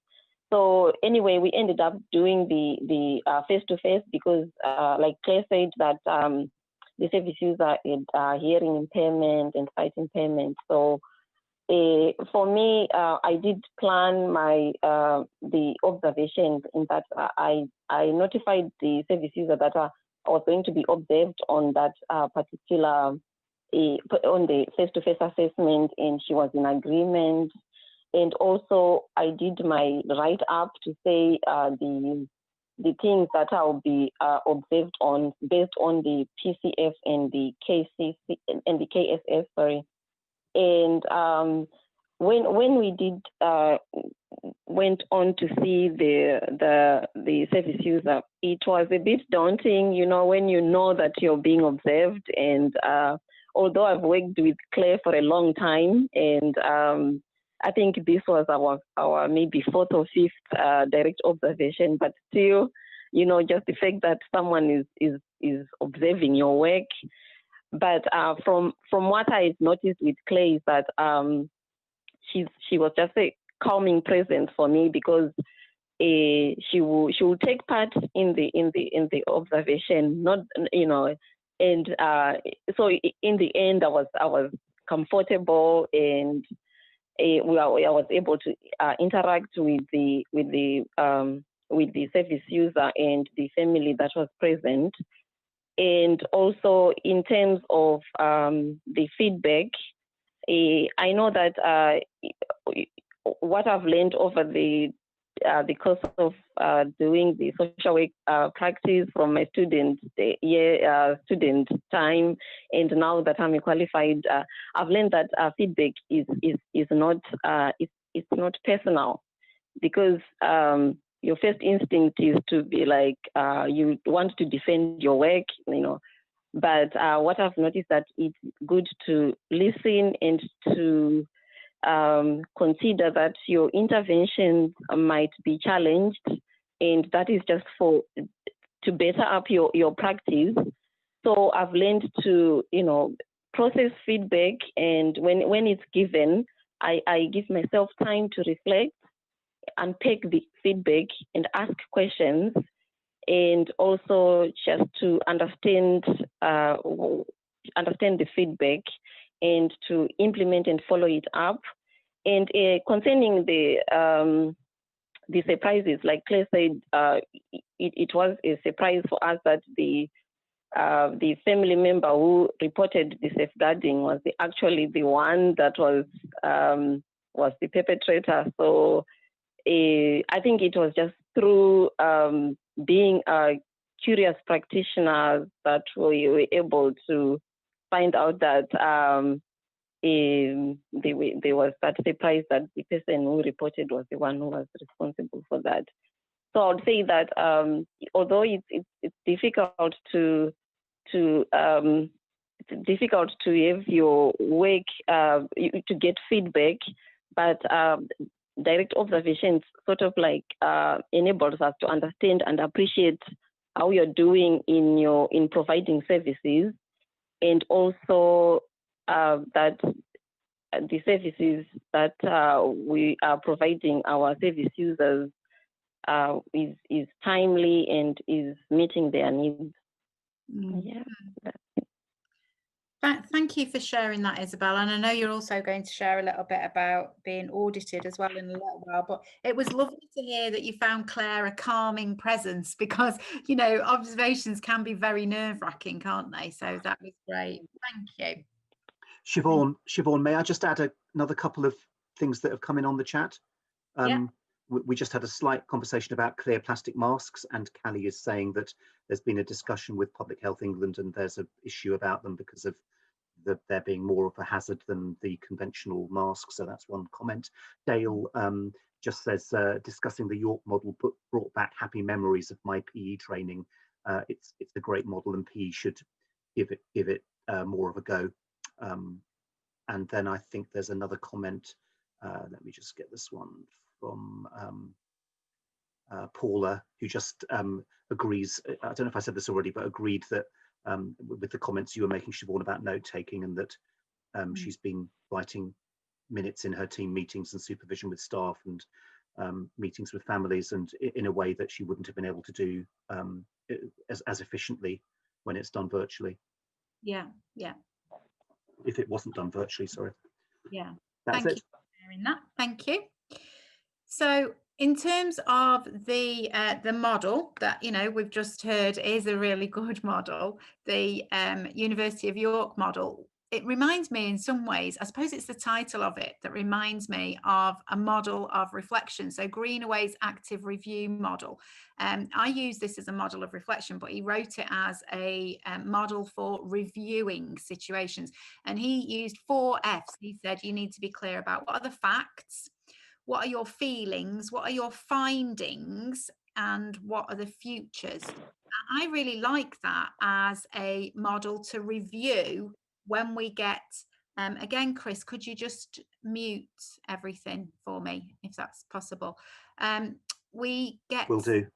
So anyway, we ended up doing the face-to-face because, like Claire said, that the service user had hearing impairment and sight impairment. So for me, I did plan my the observations in that I notified the service user that I was going to be observed on that particular on the face-to-face assessment, and she was in agreement. And also, I did my write-up to say the things that I'll be observed on based on the PCF and the KCC and the KSS, sorry. And when we did went on to see the service user, it was a bit daunting, you know, when you know that you're being observed. And although I've worked with Claire for a long time, and I think this was our maybe 4th or 5th direct observation, but still, you know, just the fact that someone is observing your work. But from what I noticed with Claire is that she was just a calming presence for me, because she will take part in the observation, not, you know, and so in the end I was comfortable, and I was able to interact with the service user and the family that was present. And also in terms of the feedback, I know that what I've learned over the course of doing the social work practice from my student time, and now that I'm qualified, I've learned that feedback is not it's not personal, because your first instinct is to be like you want to defend your work, you know. But what I've noticed that it's good to listen and to consider that your interventions might be challenged, and that is just to better up your practice. So I've learned to, you know, process feedback, and when it's given, I give myself time to reflect, unpack the feedback and ask questions, and also just to understand the feedback and to implement and follow it up. And concerning the surprises, like Claire said, it was a surprise for us that the family member who reported the safeguarding was actually the one that was the perpetrator. So I think it was just through being a curious practitioner that we were able to find out that there was that surprise that the person who reported was the one who was responsible for that. So I would say that although it's difficult to have your work to get feedback, but direct observations sort of like enables us to understand and appreciate how you're doing in providing services, and also that the services that we are providing our service users is timely and is meeting their needs. Yeah. Thank you for sharing that, Isabel. And I know you're also going to share a little bit about being audited as well in a little while, but it was lovely to hear that you found Claire a calming presence, because, you know, observations can be very nerve-wracking, can't they? So that was great. Thank you. Siobhan, may I just add another couple of things that have come in on the chat? We just had a slight conversation about clear plastic masks, and Callie is saying that there's been a discussion with Public Health England and there's an issue about them because of there being more of a hazard than the conventional mask. So that's one comment. Dale just says, discussing the York model brought back happy memories of my PE training. It's a great model, and PE should give it more of a go. And then I think there's another comment. Let me just get this one from Paula, who just agrees. I don't know if I said this already, but agreed that with the comments you were making, Siobhan, about note taking, and that she's been writing minutes in her team meetings and supervision with staff and meetings with families, and in a way that she wouldn't have been able to do as efficiently when it's done virtually. Yeah. If it wasn't done virtually, sorry. Yeah. That's Thank it. you for sharing that. Thank you. So in terms of the model that, we've just heard is a really good model, the University of York model, it reminds me in some ways, I suppose it's the title of it that reminds me of a model of reflection. So Greenaway's active review model. I use this as a model of reflection, but he wrote it as a model for reviewing situations. And he used 4 F's. He said you need to be clear about what are the facts, what are your feelings, what are your findings, and what are the futures. I really like that as a model to review when we get, again, Chris, could you just mute everything for me, if that's possible? We get... Will do.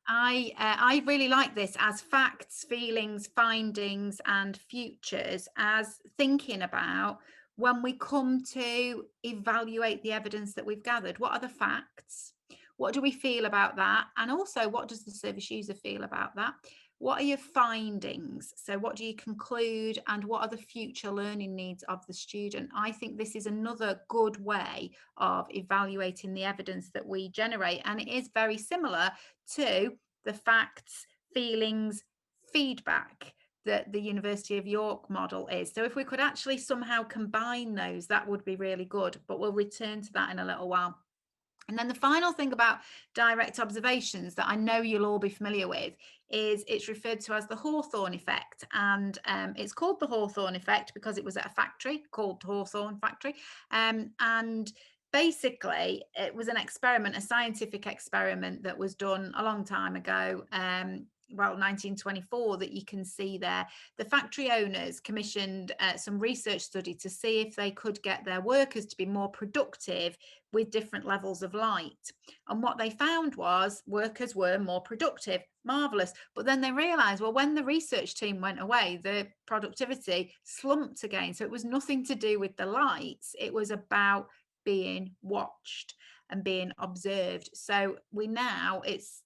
I really like this as facts, feelings, findings, and futures, as thinking about when we come to evaluate the evidence that we've gathered. What are the facts? What do we feel about that? And also, what does the service user feel about that? What are your findings? So what do you conclude, and what are the future learning needs of the student? I think this is another good way of evaluating the evidence that we generate, and it is very similar to the facts, feelings, feedback that the University of York model is. So if we could actually somehow combine those, that would be really good, but we'll return to that in a little while. And then the final thing about direct observations that I know you'll all be familiar with is it's referred to as the Hawthorne effect. And it's called the Hawthorne effect because it was at a factory called Hawthorne Factory. And basically, it was an experiment, a scientific experiment that was done a long time ago, well, 1924, that you can see there. The factory owners commissioned some research study to see if they could get their workers to be more productive with different levels of light. And what they found was workers were more productive. Marvelous. But then they realized, well, when the research team went away, the productivity slumped again. So it was nothing to do with the lights. It was about being watched and being observed. So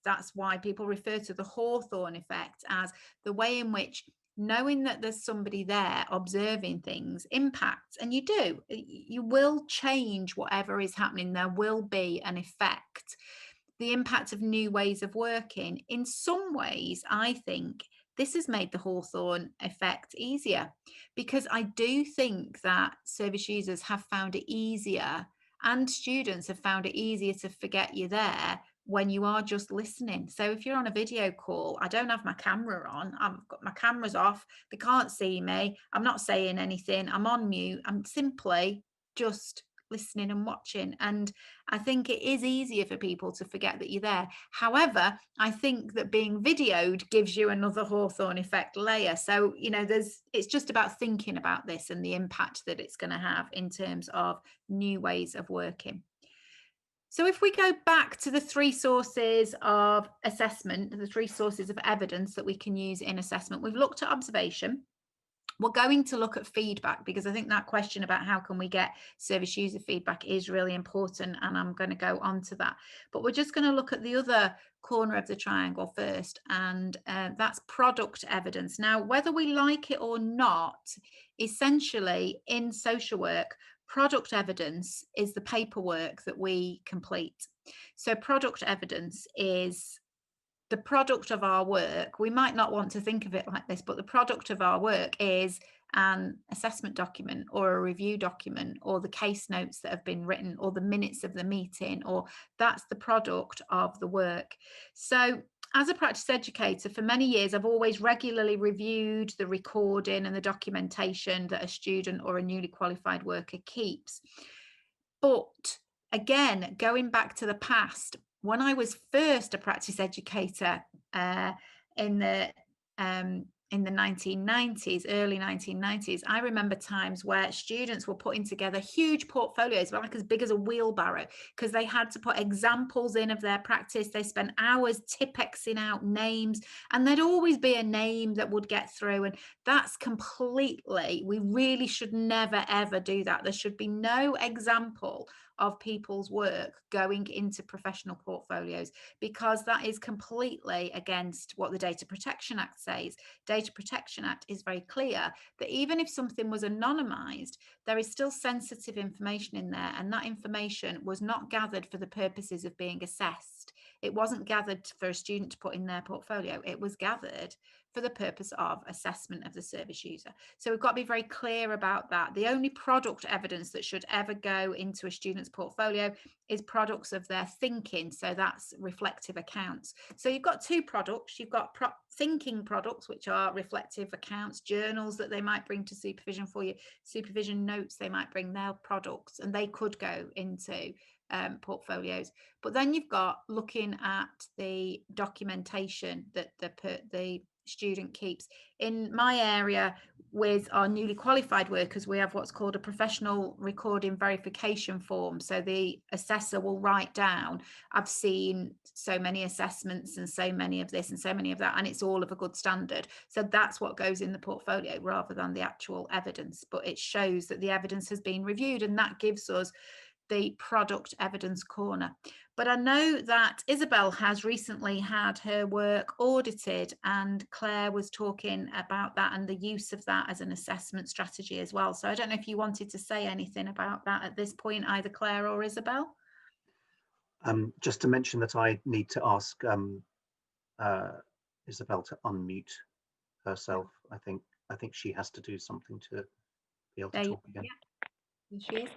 that's why people refer to the Hawthorne effect as the way in which knowing that there's somebody there observing things impacts, and you will change whatever is happening. There will be an effect. The impact of new ways of working. In some ways, I think this has made the Hawthorne effect easier, because I do think that service users have found it easier, and students have found it easier to forget you're there when you are just listening. So if you're on a video call, I don't have my camera on, I've got my cameras off, they can't see me, I'm not saying anything, I'm on mute, I'm simply just listening and watching. And I think it is easier for people to forget that you're there. However, I think that being videoed gives you another Hawthorne effect layer. So, it's just about thinking about this and the impact that it's going to have in terms of new ways of working. So if we go back to the 3 sources of assessment, the 3 sources of evidence that we can use in assessment, we've looked at observation. We're going to look at feedback, because I think that question about how can we get service user feedback is really important, and I'm going to go on to that. But we're just going to look at the other corner of the triangle first, and that's product evidence. Now, whether we like it or not, essentially in social work, product evidence is the paperwork that we complete. So product evidence is the product of our work. We might not want to think of it like this, but the product of our work is an assessment document or a review document or the case notes that have been written or the minutes of the meeting, or that's the product of the work. So as a practice educator, for many years, I've always regularly reviewed the recording and the documentation that a student or a newly qualified worker keeps. But again, going back to the past, when I was first a practice educator in the 1990s, early 1990s, I remember times where students were putting together huge portfolios, like as big as a wheelbarrow, because they had to put examples in of their practice. They spent hours Tipp-Exing out names, and there'd always be a name that would get through. And that's completely, we really should never, ever do that. There should be no example of people's work going into professional portfolios, because that is completely against what the Data Protection Act says. Data Protection Act is very clear that even if something was anonymized, there is still sensitive information in there, and that information was not gathered for the purposes of being assessed. It wasn't gathered for a student to put in their portfolio. It was gathered for the purpose of assessment of the service user. So we've got to be very clear about that. The only product evidence that should ever go into a student's portfolio is products of their thinking. So that's reflective accounts. So you've got two products. You've got thinking products, which are reflective accounts, journals that they might bring to supervision for you, supervision notes they might bring, their products, and they could go into portfolios. But then you've got looking at the documentation that the student keeps. In my area, with our newly qualified workers, we have what's called a professional recording verification form. So the assessor will write down, I've seen so many assessments and so many of this and so many of that, and it's all of a good standard. So that's what goes in the portfolio rather than the actual evidence, but it shows that the evidence has been reviewed, and that gives us the product evidence corner. But I know that Isabel has recently had her work audited, and Claire was talking about that and the use of that as an assessment strategy as well. So I don't know if you wanted to say anything about that at this point, either Claire or Isabel. Just to mention that I need to ask Isabel to unmute herself. I think she has to do something to be able to talk again. Yeah. She is.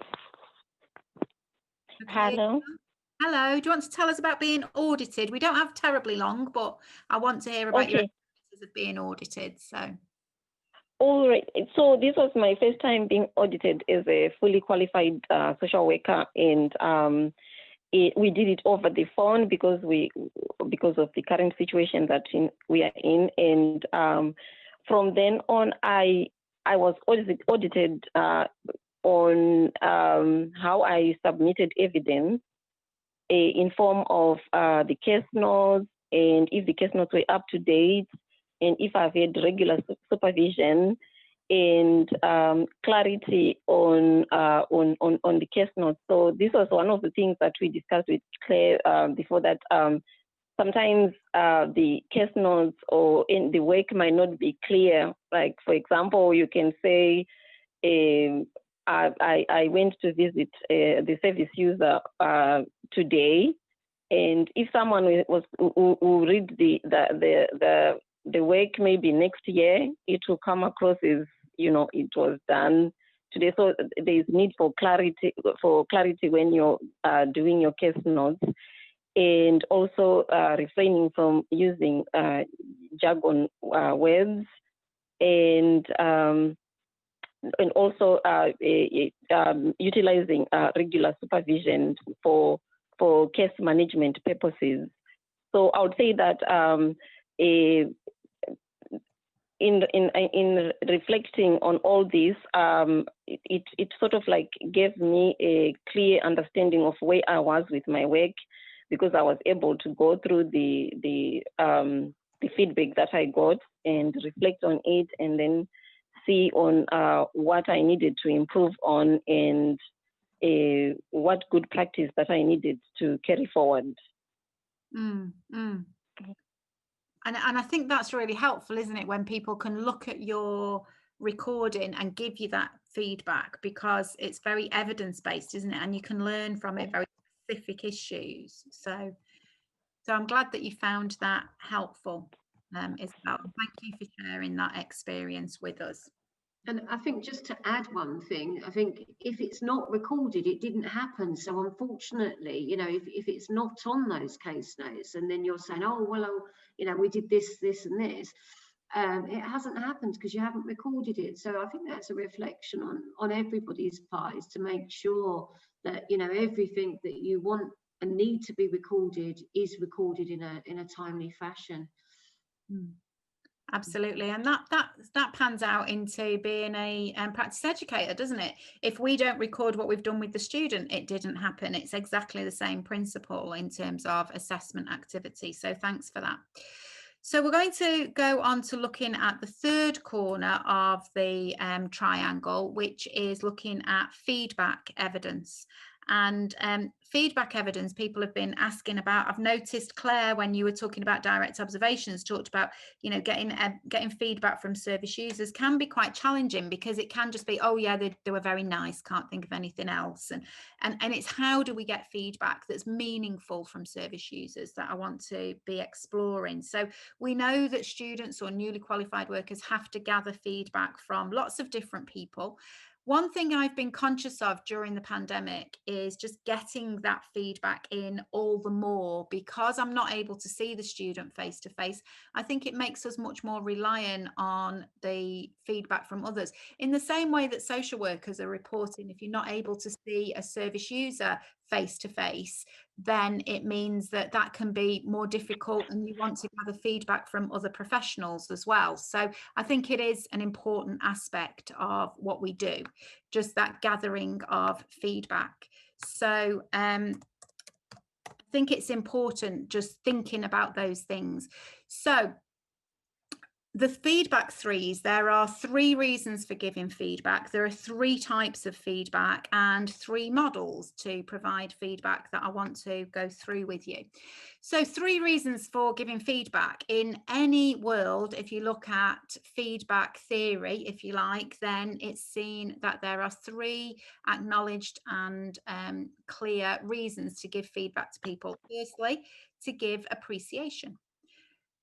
Okay. Hello. Hello. Do you want to tell us about being audited? We don't have terribly long, but I want to hear about your experiences of being audited. So. All right. So this was my first time being audited as a fully qualified social worker, and we did it over the phone because of the current situation that we are in. And from then on, I was audited on how I submitted evidence in form of the case notes, and if the case notes were up to date, and if I've had regular supervision, and clarity on the case notes. So this was one of the things that we discussed with Claire before that. Sometimes the case notes or in the work might not be clear. Like, for example, you can say, I went to visit the service user today, and if someone will read the work maybe next year, it will come across as, it was done today. So there is need for clarity when you're doing your case notes, and also refraining from using jargon words, and also utilizing regular supervision for case management purposes. So I would say that in reflecting on all this, it sort of like gave me a clear understanding of where I was with my work, because I was able to go through the feedback that I got and reflect on it, and then see on what I needed to improve on, and what good practice that I needed to carry forward. And I think that's really helpful, isn't it, when people can look at your recording and give you that feedback, because it's very evidence-based, isn't it? And you can learn from it very specific issues. So I'm glad that you found that helpful, Isabel. Thank you for sharing that experience with us. And I think just to add one thing, I think if it's not recorded, it didn't happen. So unfortunately, you know, if it's not on those case notes, and then you're saying, oh, well, you know, we did this, this and this, it hasn't happened because you haven't recorded it. So I think that's a reflection on everybody's part, is to make sure that, you know, everything that you want and need to be recorded is recorded in a timely fashion. Absolutely, and that pans out into being a practice educator, doesn't it? If we don't record what we've done with the student, it didn't happen. It's exactly the same principle in terms of assessment activity. So thanks for that. So we're going to go on to looking at the third corner of the triangle, which is looking at feedback evidence. And feedback evidence, people have been asking about. I've noticed, Claire, when you were talking about direct observations, talked about, you know, getting feedback from service users can be quite challenging, because it can just be, oh yeah, they were very nice, can't think of anything else. And it's how do we get feedback that's meaningful from service users that I want to be exploring. So we know that students or newly qualified workers have to gather feedback from lots of different people. One thing I've been conscious of during the pandemic is just getting that feedback in all the more, because I'm not able to see the student face to face. I think it makes us much more reliant on the feedback from others. In the same way that social workers are reporting, if you're not able to see a service user face to face, then it means that that can be more difficult, and you want to gather feedback from other professionals as well. So I think it is an important aspect of what we do, just that gathering of feedback. So I think it's important just thinking about those things. So the feedback threes, there are 3 reasons for giving feedback. There are 3 types of feedback and 3 models to provide feedback that I want to go through with you. So 3 reasons for giving feedback. In any world, if you look at feedback theory, if you like, then it's seen that there are 3 acknowledged and clear reasons to give feedback to people. Firstly, to give appreciation,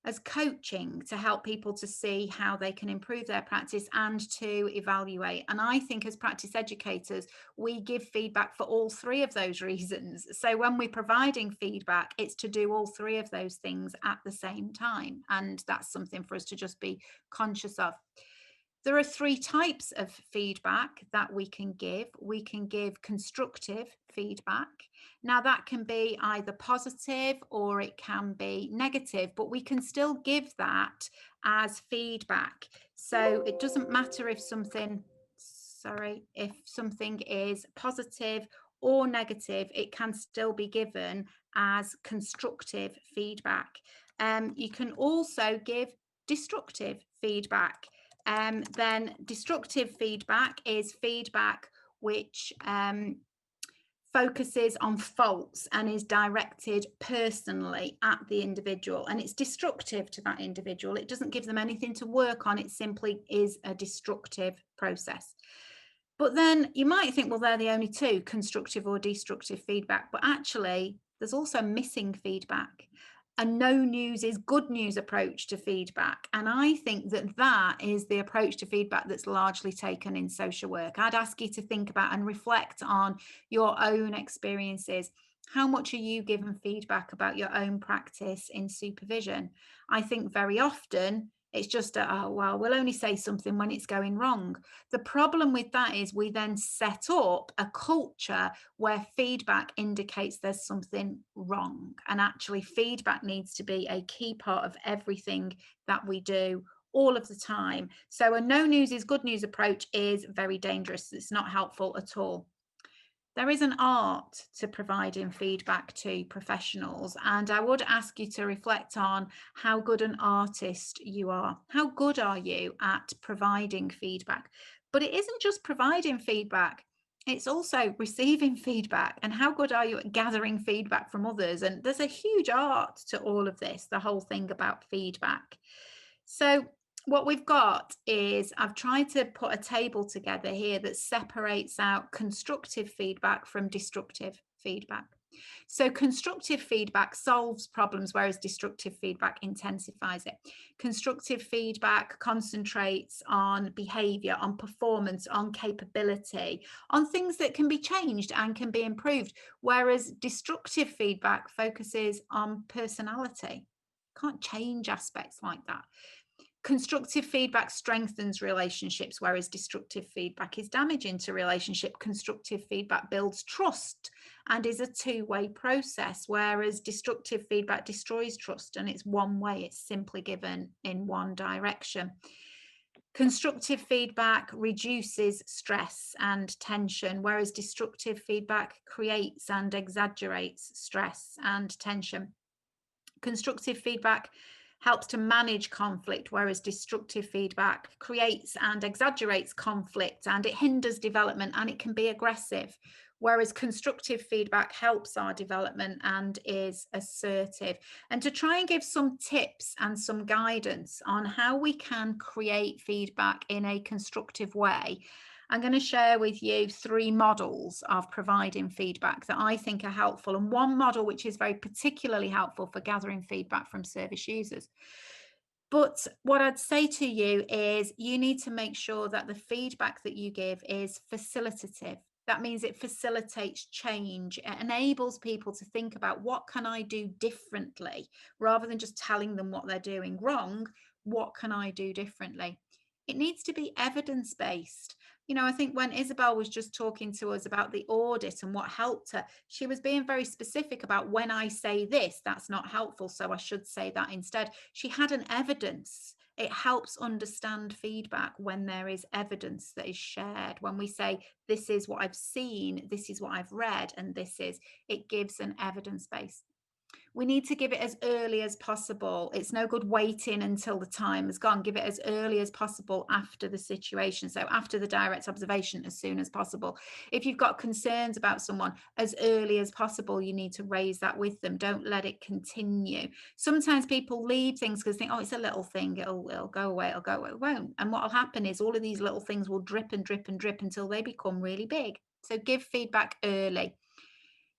as coaching, to help people to see how they can improve their practice and to evaluate. And I think as practice educators, we give feedback for all 3 of those reasons. So when we're providing feedback, it's to do all 3 of those things at the same time. And that's something for us to just be conscious of. There are 3 types of feedback that we can give. We can give constructive feedback. Now that can be either positive or it can be negative, but we can still give that as feedback. So it doesn't matter if something, if something is positive or negative, it can still be given as constructive feedback. You can also give destructive feedback. Then destructive feedback is feedback which focuses on faults and is directed personally at the individual, and it's destructive to that individual. It doesn't give them anything to work on. It simply is a destructive process. But then you might think, well, they're the only 2, constructive or destructive feedback, but actually there's also missing feedback. A no news is good news approach to feedback. And I think that that is the approach to feedback that's largely taken in social work. I'd ask you to think about and reflect on your own experiences. How much are you given feedback about your own practice in supervision? I think very often it's just oh, well, we'll only say something when it's going wrong. The problem with that is we then set up a culture where feedback indicates there's something wrong. And actually feedback needs to be a key part of everything that we do all of the time. So a no news is good news approach is very dangerous. It's not helpful at all. There is an art to providing feedback to professionals, and I would ask you to reflect on how good an artist you are. How good are you at providing feedback? But it isn't just providing feedback, it's also receiving feedback. And how good are you at gathering feedback from others? And there's a huge art to all of this, the whole thing about feedback. So what we've got is I've tried to put a table together here that separates out constructive feedback from destructive feedback. So constructive feedback solves problems, whereas destructive feedback intensifies it. Constructive feedback concentrates on behavior, on performance, on capability, on things that can be changed and can be improved, whereas destructive feedback focuses on personality. Can't change aspects like that. Constructive feedback strengthens relationships, whereas destructive feedback is damaging to relationship. Constructive feedback builds trust and is a two-way process, whereas destructive feedback destroys trust and it's one way, it's simply given in one direction. Constructive feedback reduces stress and tension, whereas destructive feedback creates and exaggerates stress and tension. Constructive feedback helps to manage conflict, whereas destructive feedback creates and exaggerates conflict and it hinders development and it can be aggressive, whereas constructive feedback helps our development and is assertive. And to try and give some tips and some guidance on how we can create feedback in a constructive way, I'm going to share with you 3 models of providing feedback that I think are helpful, and one model which is very particularly helpful for gathering feedback from service users. But what I'd say to you is you need to make sure that the feedback that you give is facilitative. That means it facilitates change. It enables people to think about what can I do differently, rather than just telling them what they're doing wrong. What can I do differently? It needs to be evidence-based. You know, I think when Isabel was just talking to us about the audit and what helped her, she was being very specific about when I say this, that's not helpful, so I should say that instead. She had an evidence. It helps understand feedback when there is evidence that is shared. When we say, this is what I've seen, this is what I've read, and this is, it gives an evidence base. We need to give it as early as possible. It's no good waiting until the time has gone. Give it as early as possible after the situation. So after the direct observation, as soon as possible. If you've got concerns about someone, as early as possible, you need to raise that with them. Don't let it continue. Sometimes people leave things because they think, oh, it's a little thing. It'll go away. It'll go away. It won't. And what will happen is all of these little things will drip and drip and drip until they become really big. So give feedback early.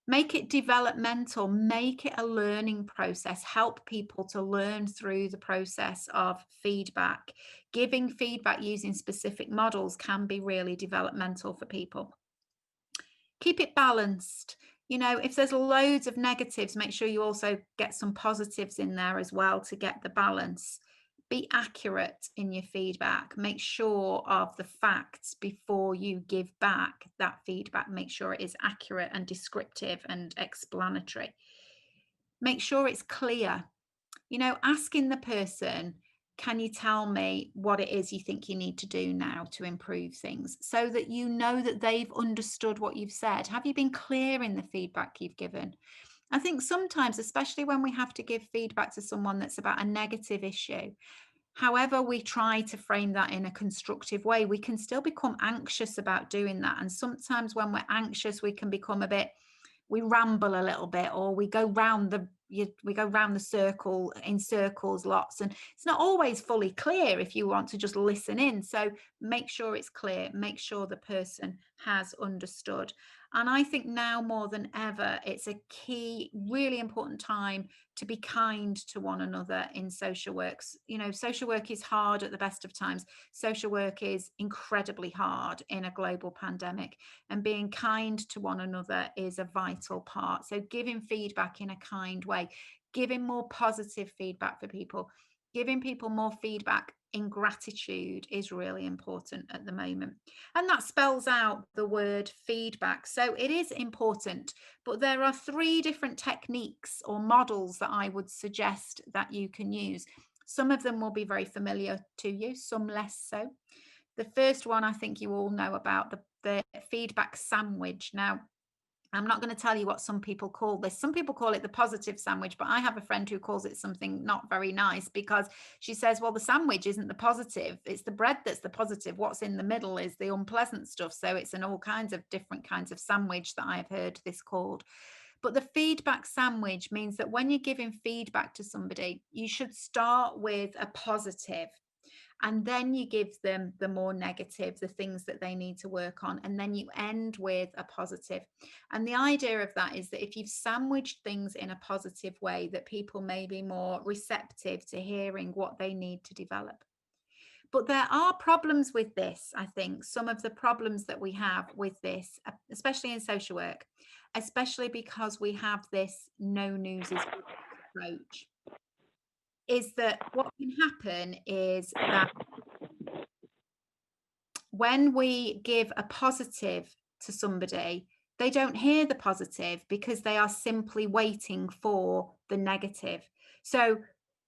Make it developmental, make it a learning process, help people to learn through the process of feedback. Giving feedback using specific models can be really developmental for people. Keep it balanced. You know, if there's loads of negatives, make sure you also get some positives in there as well to get the balance. Be accurate in your feedback. Make sure of the facts before you give back that feedback. Make sure it is accurate and descriptive and explanatory. Make sure it's clear. You know, asking the person, can you tell me what it is you think you need to do now to improve things, so that you know that they've understood what you've said. Have you been clear in the feedback you've given? I think sometimes, especially when we have to give feedback to someone that's about a negative issue, however we try to frame that in a constructive way, we can still become anxious about doing that. And sometimes when we're anxious, we can become we ramble a little bit, or we go round the circle in circles lots, and it's not always fully clear if you want to just listen in. So make sure it's clear, make sure the person has understood. And I think now more than ever, it's a key, really important time to be kind to one another in social works. You know, social work is hard at the best of times. Social work is incredibly hard in a global pandemic, and being kind to one another is a vital part. So giving feedback in a kind way, giving more positive feedback for people, giving people more feedback in gratitude is really important at the moment. And that spells out the word feedback. So it is important, but there are 3 different techniques or models that I would suggest that you can use. Some of them will be very familiar to you, some less so. The first one I think you all know about, the feedback sandwich. Now, I'm not going to tell you what some people call this. Some people call it the positive sandwich, but I have a friend who calls it something not very nice, because she says, well, the sandwich isn't the positive. It's the bread that's the positive. What's in the middle is the unpleasant stuff. So it's in all kinds of different kinds of sandwich that I've heard this called. But the feedback sandwich means that when you're giving feedback to somebody, you should start with a positive. And then you give them the more negative, the things that they need to work on. And then you end with a positive. And the idea of that is that if you've sandwiched things in a positive way, that people may be more receptive to hearing what they need to develop. But there are problems with this. I think some of the problems that we have with this, especially in social work, especially because we have this no news is good approach, is that what can happen is that when we give a positive to somebody, they don't hear the positive because they are simply waiting for the negative. So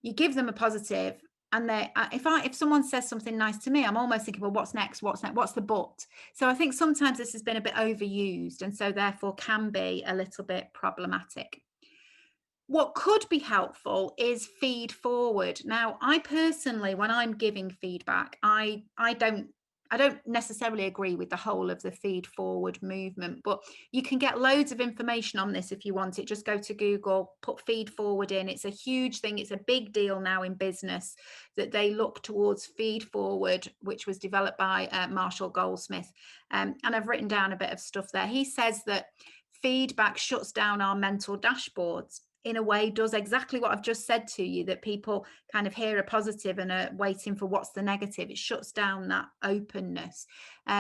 you give them a positive, and they, if someone says something nice to me, I'm almost thinking, well, what's next? What's next? What's the but? So I think sometimes this has been a bit overused, and so therefore can be a little bit problematic. What could be helpful is feed forward. Now, I personally, when I'm giving feedback, I don't necessarily agree with the whole of the feed forward movement, but you can get loads of information on this if you want it. Just go to Google, put feed forward in. It's a huge thing. It's a big deal now in business that they look towards feed forward, which was developed by Marshall Goldsmith. And I've written down a bit of stuff there. He says that feedback shuts down our mental dashboards. In a way, does exactly what I've just said to you, that people kind of hear a positive and are waiting for what's the negative. It shuts down that openness.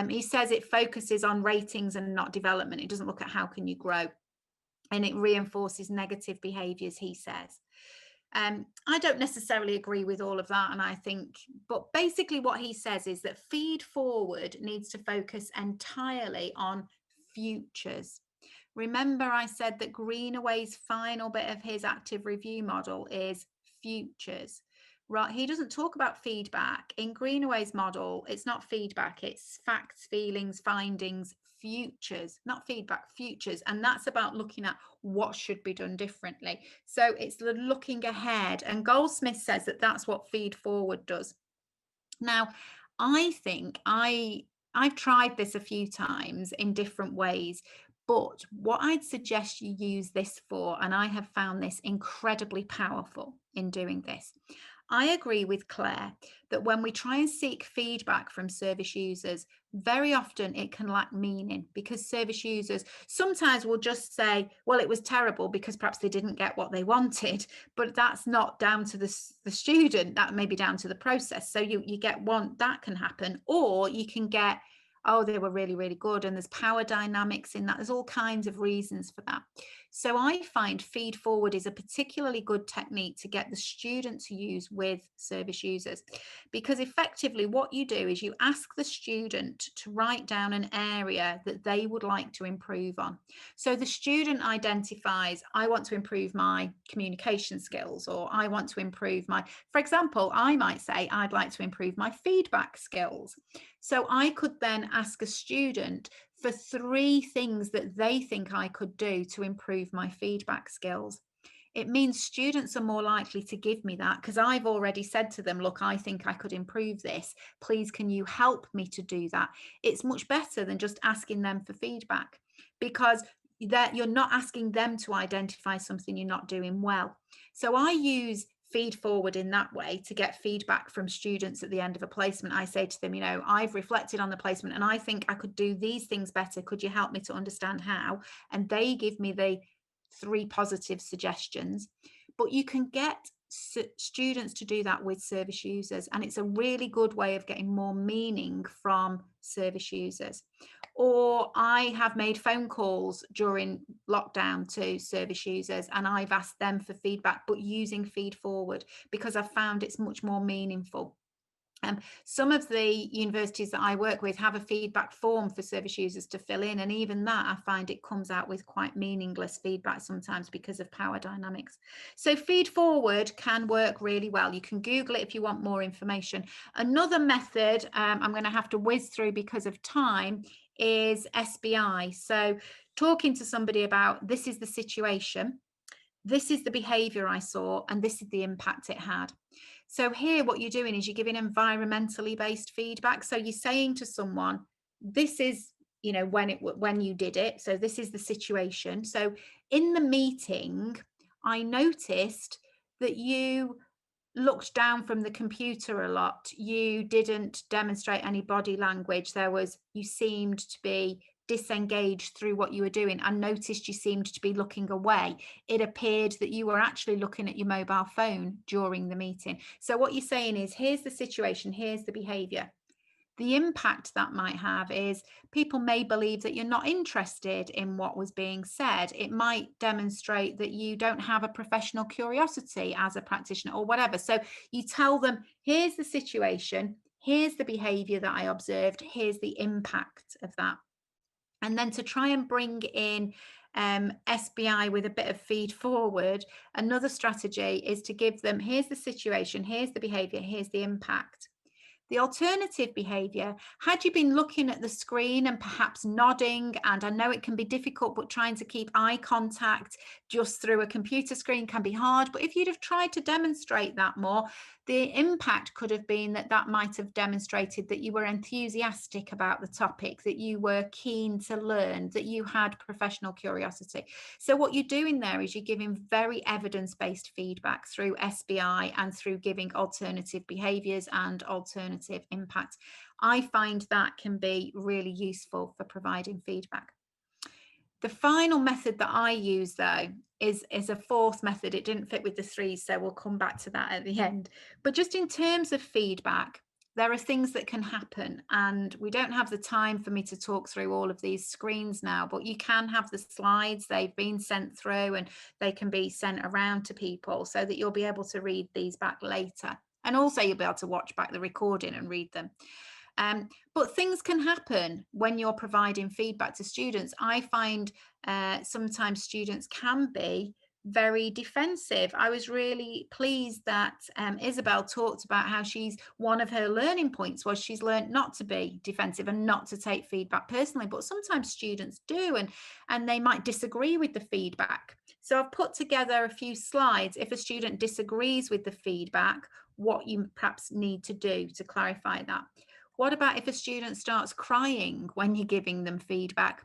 He says it focuses on ratings and not development. It doesn't look at how can you grow, and it reinforces negative behaviors, he says. I don't necessarily agree with all of that, and I think, but basically what he says is that feed forward needs to focus entirely on futures. Remember, I said that Greenaway's final bit of his active review model is futures, right? He doesn't talk about feedback. In Greenaway's model, it's not feedback, it's facts, feelings, findings, futures, not feedback, futures. And that's about looking at what should be done differently. So it's the looking ahead. And Goldsmith says that that's what feed forward does. Now, I think I've tried this a few times in different ways. But what I'd suggest you use this for, and I have found this incredibly powerful in doing this, I agree with Claire that when we try and seek feedback from service users, very often it can lack meaning, because service users sometimes will just say, well, it was terrible, because perhaps they didn't get what they wanted, but that's not down to the student, that may be down to the process. So you get one, that can happen, or you can get, oh, they were really, really good, and there's power dynamics in that. There's all kinds of reasons for that. So I find feed forward is a particularly good technique to get the student to use with service users, because effectively what you do is you ask the student to write down an area that they would like to improve on. So the student identifies, I want to improve my communication skills, or I want to improve my, for example, I might say, I'd like to improve my feedback skills. So I could then ask a student for 3 things that they think I could do to improve my feedback skills. It means students are more likely to give me that, because I've already said to them, look, I think I could improve this. Please, can you help me to do that? It's much better than just asking them for feedback, because that you're not asking them to identify something you're not doing well. So I use feed forward in that way to get feedback from students at the end of a placement. I say to them, you know, I've reflected on the placement and I think I could do these things better. Could you help me to understand how? And they give me the 3 positive suggestions. But you can get students to do that with service users, and it's a really good way of getting more meaning from service users. Or I have made phone calls during lockdown to service users, and I've asked them for feedback, but using feed forward, because I've found it's much more meaningful. Some of the universities that I work with have a feedback form for service users to fill in, and even that I find it comes out with quite meaningless feedback sometimes because of power dynamics. So feed forward can work really well. You can Google it if you want more information. Another method I'm going to have to whiz through because of time is SBI. So talking to somebody about, this is the situation, this is the behavior I saw, and this is the impact it had. So here what you're doing is you're giving environmentally based feedback. So you're saying to someone, this is, you know, when you did it. So this is the situation. So in the meeting, I noticed that you looked down from the computer a lot. You didn't demonstrate any body language. You seemed to be disengaged through what you were doing. I noticed you seemed to be looking away. It appeared that you were actually looking at your mobile phone during the meeting. So what you're saying is, here's the situation, here's the behavior. The impact that might have is people may believe that you're not interested in what was being said. It might demonstrate that you don't have a professional curiosity as a practitioner or whatever. So you tell them, here's the situation, here's the behavior that I observed, here's the impact of that. And then to try and bring in SBI with a bit of feed forward, another strategy is to give them, here's the situation, here's the behavior, here's the impact. The alternative behavior, had you been looking at the screen and perhaps nodding, and I know it can be difficult, but trying to keep eye contact just through a computer screen can be hard, but if you'd have tried to demonstrate that more, the impact could have been that that might have demonstrated that you were enthusiastic about the topic, that you were keen to learn, that you had professional curiosity. So what you're doing there is you're giving very evidence-based feedback through SBI and through giving alternative behaviours and alternative impact. I find that can be really useful for providing feedback. The final method that I use, though, is a fourth method. It didn't fit with the three, so we'll come back to that at the end. But just in terms of feedback, there are things that can happen, and we don't have the time for me to talk through all of these screens now, but you can have the slides. They've been sent through and they can be sent around to people so that you'll be able to read these back later. And also you'll be able to watch back the recording and read them. But things can happen when you're providing feedback to students. I find sometimes students can be very defensive. I was really pleased that Isabel talked about how one of her learning points was she's learned not to be defensive and not to take feedback personally, but sometimes students do, and they might disagree with the feedback. So I've put together a few slides. If a student disagrees with the feedback, what you perhaps need to do to clarify that. What about if a student starts crying when you're giving them feedback?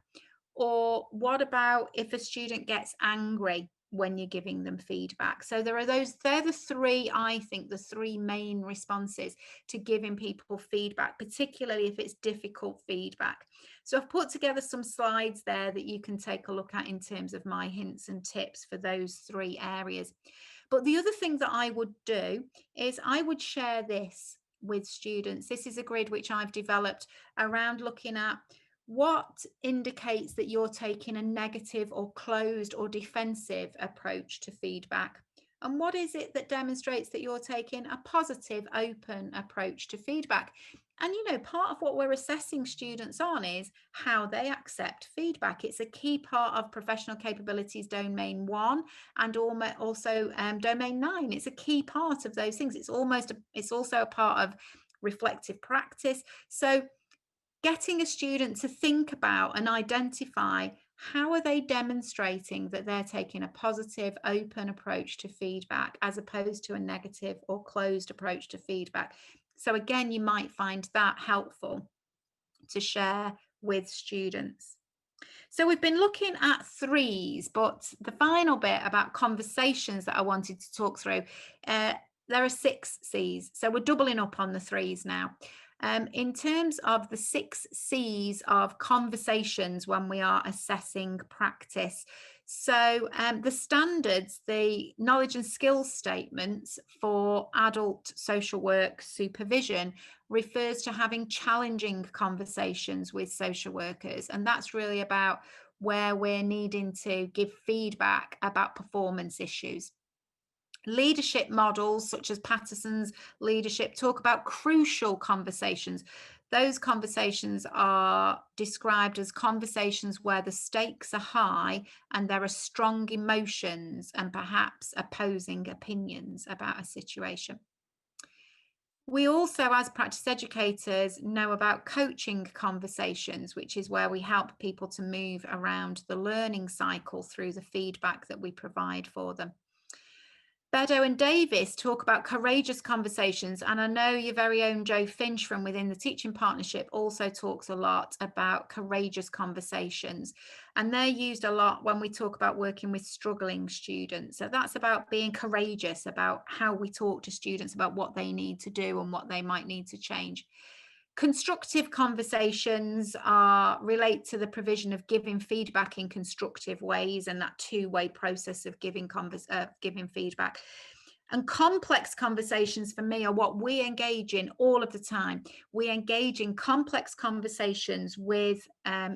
Or what about if a student gets angry when you're giving them feedback? So they're the three, I think, the three main responses to giving people feedback, particularly if it's difficult feedback. So I've put together some slides there that you can take a look at in terms of my hints and tips for those three areas. But the other thing that I would do is I would share this with students. This is a grid which I've developed around looking at what indicates that you're taking a negative or closed or defensive approach to feedback, and what is it that demonstrates that you're taking a positive, open approach to feedback. And part of what we're assessing students on is how they accept feedback. It's a key part of professional capabilities domain 1 and also domain 9. It's a key part of those things. It's also a part of reflective practice. So getting a student to think about and identify how are they demonstrating that they're taking a positive, open approach to feedback as opposed to a negative or closed approach to feedback. So again, you might find that helpful to share with students. So we've been looking at threes, but the final bit about conversations that I wanted to talk through, there are 6 C's. So we're doubling up on the threes now. In terms of the 6 C's of conversations when we are assessing practice. So the standards, the knowledge and skills statements for adult social work supervision refers to having challenging conversations with social workers. And that's really about where we're needing to give feedback about performance issues. Leadership models such as Patterson's leadership talk about crucial conversations. Those conversations are described as conversations where the stakes are high and there are strong emotions and perhaps opposing opinions about a situation. We also, as practice educators, know about coaching conversations, which is where we help people to move around the learning cycle through the feedback that we provide for them. Bedo and Davis talk about courageous conversations, and I know your very own Joe Finch from within the Teaching Partnership also talks a lot about courageous conversations, and they're used a lot when we talk about working with struggling students. So that's about being courageous about how we talk to students about what they need to do and what they might need to change. Constructive conversations relate to the provision of giving feedback in constructive ways, and that two-way process of giving feedback. And complex conversations for me are what we engage in all of the time. We engage in complex conversations with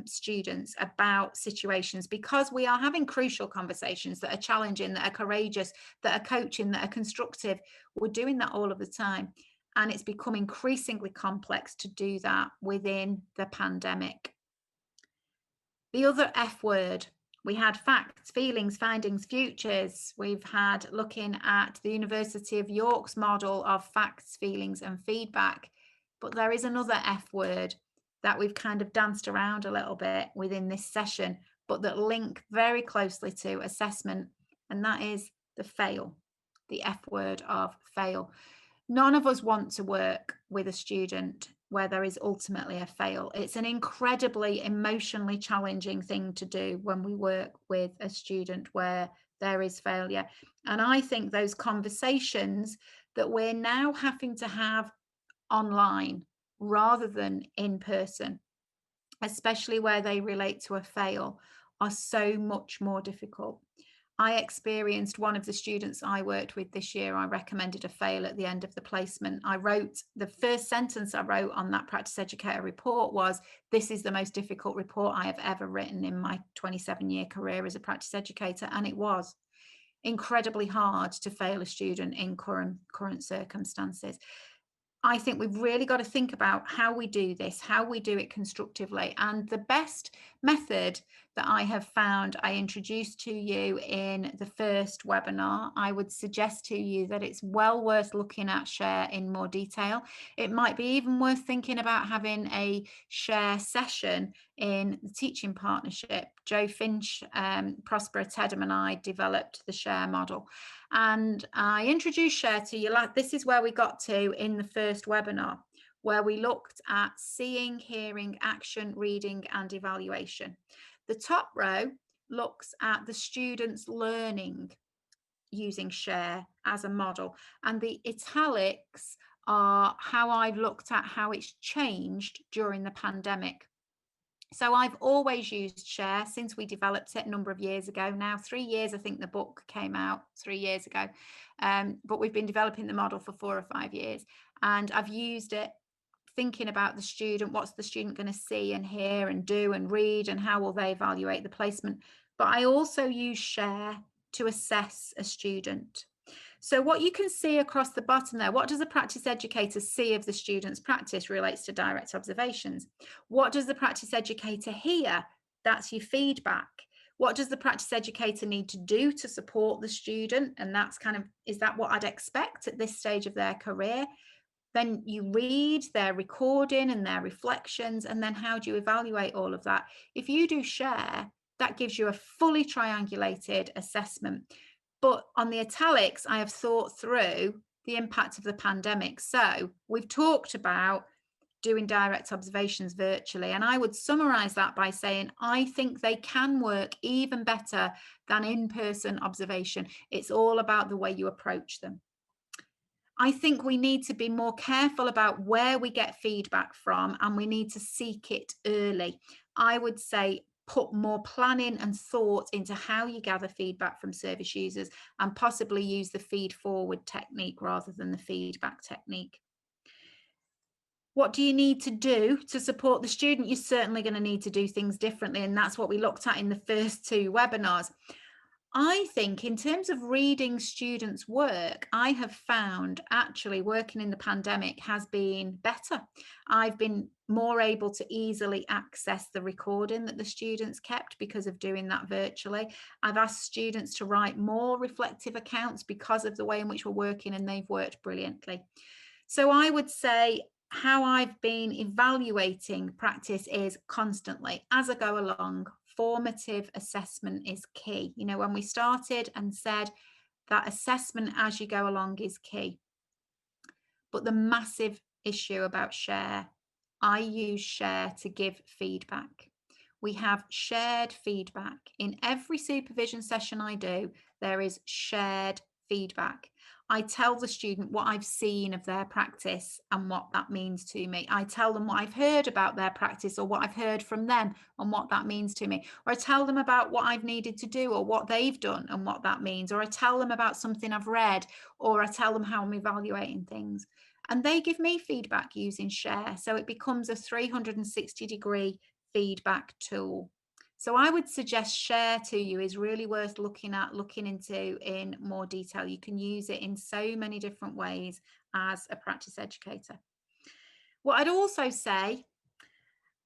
students about situations because we are having crucial conversations that are challenging, that are courageous, that are coaching, that are constructive. We're doing that all of the time. And it's become increasingly complex to do that within the pandemic. The other F word, we had facts, feelings, findings, futures. We've had looking at the University of York's model of facts, feelings and feedback. But there is another F word that we've kind of danced around a little bit within this session, but that link very closely to assessment, and that is the fail, the F word of fail. None of us want to work with a student where there is ultimately a fail. It's an incredibly emotionally challenging thing to do when we work with a student where there is failure. And I think those conversations that we're now having to have online rather than in person, especially where they relate to a fail, are so much more difficult. I experienced one of the students I worked with this year. I recommended a fail at the end of the placement. The first sentence I wrote on that practice educator report was, "This is the most difficult report I have ever written in my 27-year career as a practice educator." And it was incredibly hard to fail a student in current circumstances. I think we've really got to think about how we do this, how we do it constructively. And the best method that I have found, I introduced to you in the first webinar. I would suggest to you that it's well worth looking at share in more detail. It might be even worth thinking about having a share session in the Teaching Partnership. Joe Finch, Prospera Tedham and I developed the share model. And I introduced share to you. This is where we got to in the first webinar, where we looked at seeing, hearing, action, reading and evaluation. The top row looks at the students learning using share as a model, and the italics are how I've looked at how it's changed during the pandemic. So I've always used share since we developed it a number of years ago now, 3 years. I think the book came out 3 years ago, but we've been developing the model for 4 or 5 years, and I've used it thinking about the student. What's the student going to see and hear and do and read, and how will they evaluate the placement? But I also use share to assess a student. So what you can see across the bottom there, what does the practice educator see of the student's practice relates to direct observations. What does the practice educator hear? That's your feedback. What does the practice educator need to do to support the student? And that's kind of, is that what I'd expect at this stage of their career? Then you read their recording and their reflections, and then how do you evaluate all of that? If you do share, that gives you a fully triangulated assessment. But on the italics, I have thought through the impact of the pandemic. So we've talked about doing direct observations virtually, and I would summarize that by saying I think they can work even better than in-person observation. It's all about the way you approach them. I think we need to be more careful about where we get feedback from, and we need to seek it early. I would say put more planning and thought into how you gather feedback from service users, and possibly use the feed forward technique rather than the feedback technique. What do you need to do to support the student? You're certainly going to need to do things differently, and that's what we looked at in the first 2 webinars. I think in terms of reading students' work, I have found actually working in the pandemic has been better. I've been more able to easily access the recording that the students kept because of doing that virtually. I've asked students to write more reflective accounts because of the way in which we're working, and they've worked brilliantly. So I would say how I've been evaluating practice is constantly, as I go along, formative assessment is key. You know, when we started and said that assessment as you go along is key. But the massive issue about share, I use share to give feedback. We have shared feedback. In every supervision session I do, there is shared feedback. I tell the student what I've seen of their practice and what that means to me. I tell them what I've heard about their practice or what I've heard from them and what that means to me. Or I tell them about what I've needed to do or what they've done and what that means. Or I tell them about something I've read, or I tell them how I'm evaluating things. And they give me feedback using share. So it becomes a 360-degree feedback tool. So I would suggest share to you is really worth looking into in more detail. You can use it in so many different ways as a practice educator. What I'd also say,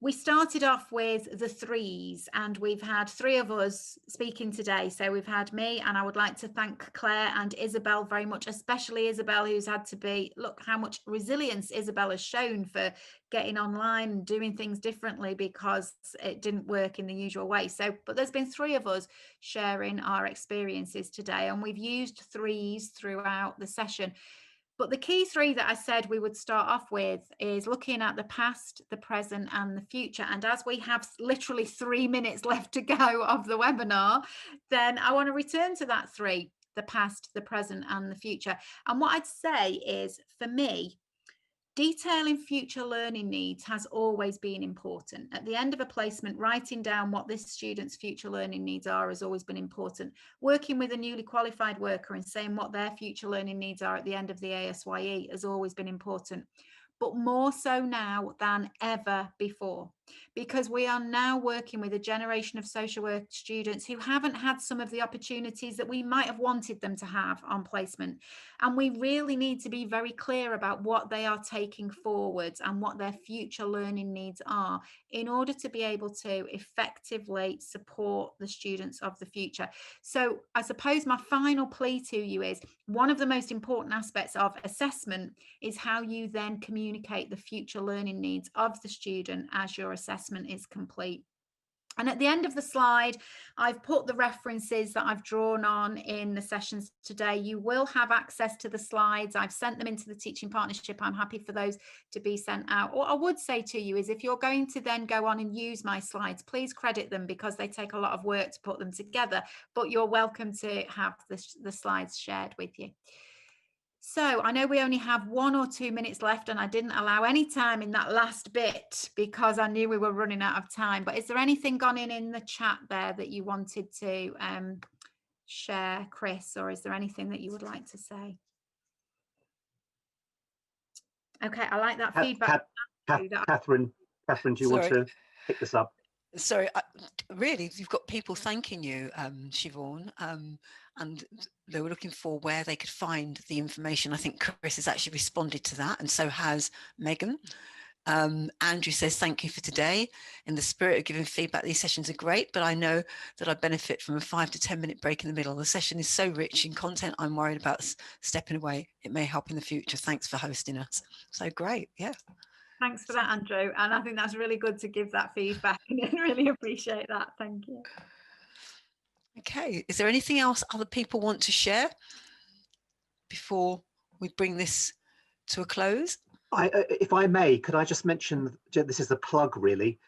we started off with the threes, and we've had three of us speaking today. So we've had me, and I would like to thank Claire and Isabel very much, especially Isabel, who's had to look how much resilience Isabel has shown for getting online and doing things differently because it didn't work in the usual way. So, but there's been three of us sharing our experiences today, and we've used threes throughout the session. But the key three that I said we would start off with is looking at the past, the present, and the future. And as we have literally 3 minutes left to go of the webinar, then I want to return to that three: the past, the present, and the future. And what I'd say is, for me, detailing future learning needs has always been important. At the end of a placement, writing down what this student's future learning needs are has always been important. Working with a newly qualified worker and saying what their future learning needs are at the end of the ASYE has always been important. But more so now than ever before, because we are now working with a generation of social work students who haven't had some of the opportunities that we might have wanted them to have on placement. And we really need to be very clear about what they are taking forwards and what their future learning needs are in order to be able to effectively support the students of the future. So I suppose my final plea to you is, one of the most important aspects of assessment is how you then communicate the future learning needs of the student as your assessment is complete. And at the end of the slide, I've put the references that I've drawn on in the sessions today. You will have access to the slides. I've sent them into the teaching partnership. I'm happy for those to be sent out. What I would say to you is, if you're going to then go on and use my slides, please credit them, because they take a lot of work to put them together, but you're welcome to have the slides shared with you. So I know we only have 1 or 2 minutes left, and I didn't allow any time in that last bit because I knew we were running out of time. But is there anything gone in the chat there that you wanted to share, Chris, or is there anything that you would like to say? Okay, I like that feedback. Catherine, do you want to pick this up? Sorry, really, you've got people thanking you, Siobhan, and they were looking for where they could find the information. I think Chris has actually responded to that, and so has Megan. Andrew says, thank you for today. In the spirit of giving feedback, these sessions are great, but I know that I benefit from a 5 to 10 minute break in the middle. The session is so rich in content, I'm worried about stepping away. It may help in the future. Thanks for hosting us. So great, yeah. Thanks for that, Andrew. And I think that's really good to give that feedback, and I really appreciate that. Thank you. Okay, is there anything else other people want to share before we bring this to a close? If I may, could I just mention, this is a plug really.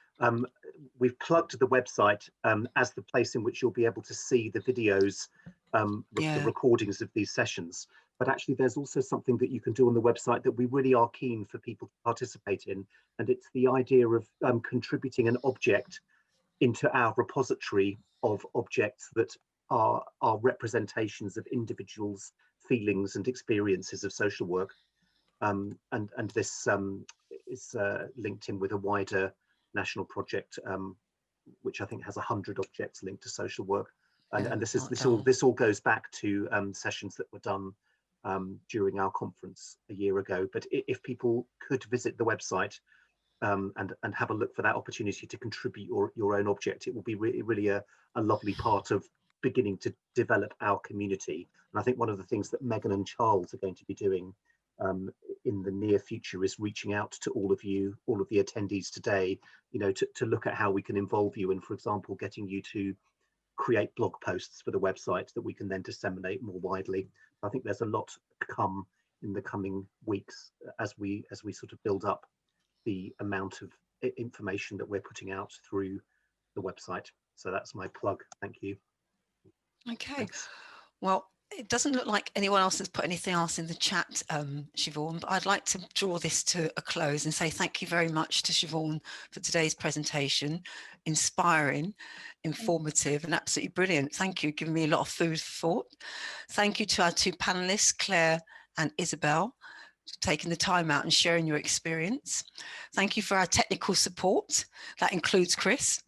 We've plugged the website as the place in which you'll be able to see the videos, the recordings of these sessions. But actually there's also something that you can do on the website that we really are keen for people to participate in. And it's the idea of contributing an object into our repository of objects that are representations of individuals' feelings and experiences of social work. And this is linked in with a wider national project, which I think has 100 objects linked to social work. And this all goes back to sessions that were done during our conference a year ago. But if people could visit the website and have a look for that opportunity to contribute your own object, it will be really a lovely part of beginning to develop our community. And I think one of the things that Megan and Charles are going to be doing in the near future is reaching out to all of you, all of the attendees today, to look at how we can involve you, and for example getting you to create blog posts for the website that we can then disseminate more widely. I think there's a lot to come in the coming weeks as we sort of build up the amount of information that we're putting out through the website. So that's my plug. Thank you. Okay. Thanks. Well, it doesn't look like anyone else has put anything else in the chat, Siobhan, but I'd like to draw this to a close and say thank you very much to Siobhan for today's presentation. Inspiring, informative, and absolutely brilliant. Thank you, giving me a lot of food for thought. Thank you to our two panelists, Claire and Isabel, for taking the time out and sharing your experience. Thank you for our technical support. That includes Chris.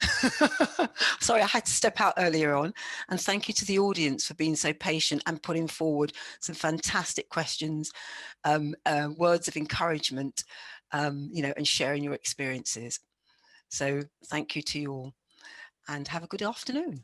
Sorry, I had to step out earlier on. And thank you to the audience for being so patient and putting forward some fantastic questions, words of encouragement, you know, and sharing your experiences. So thank you to you all, and have a good afternoon.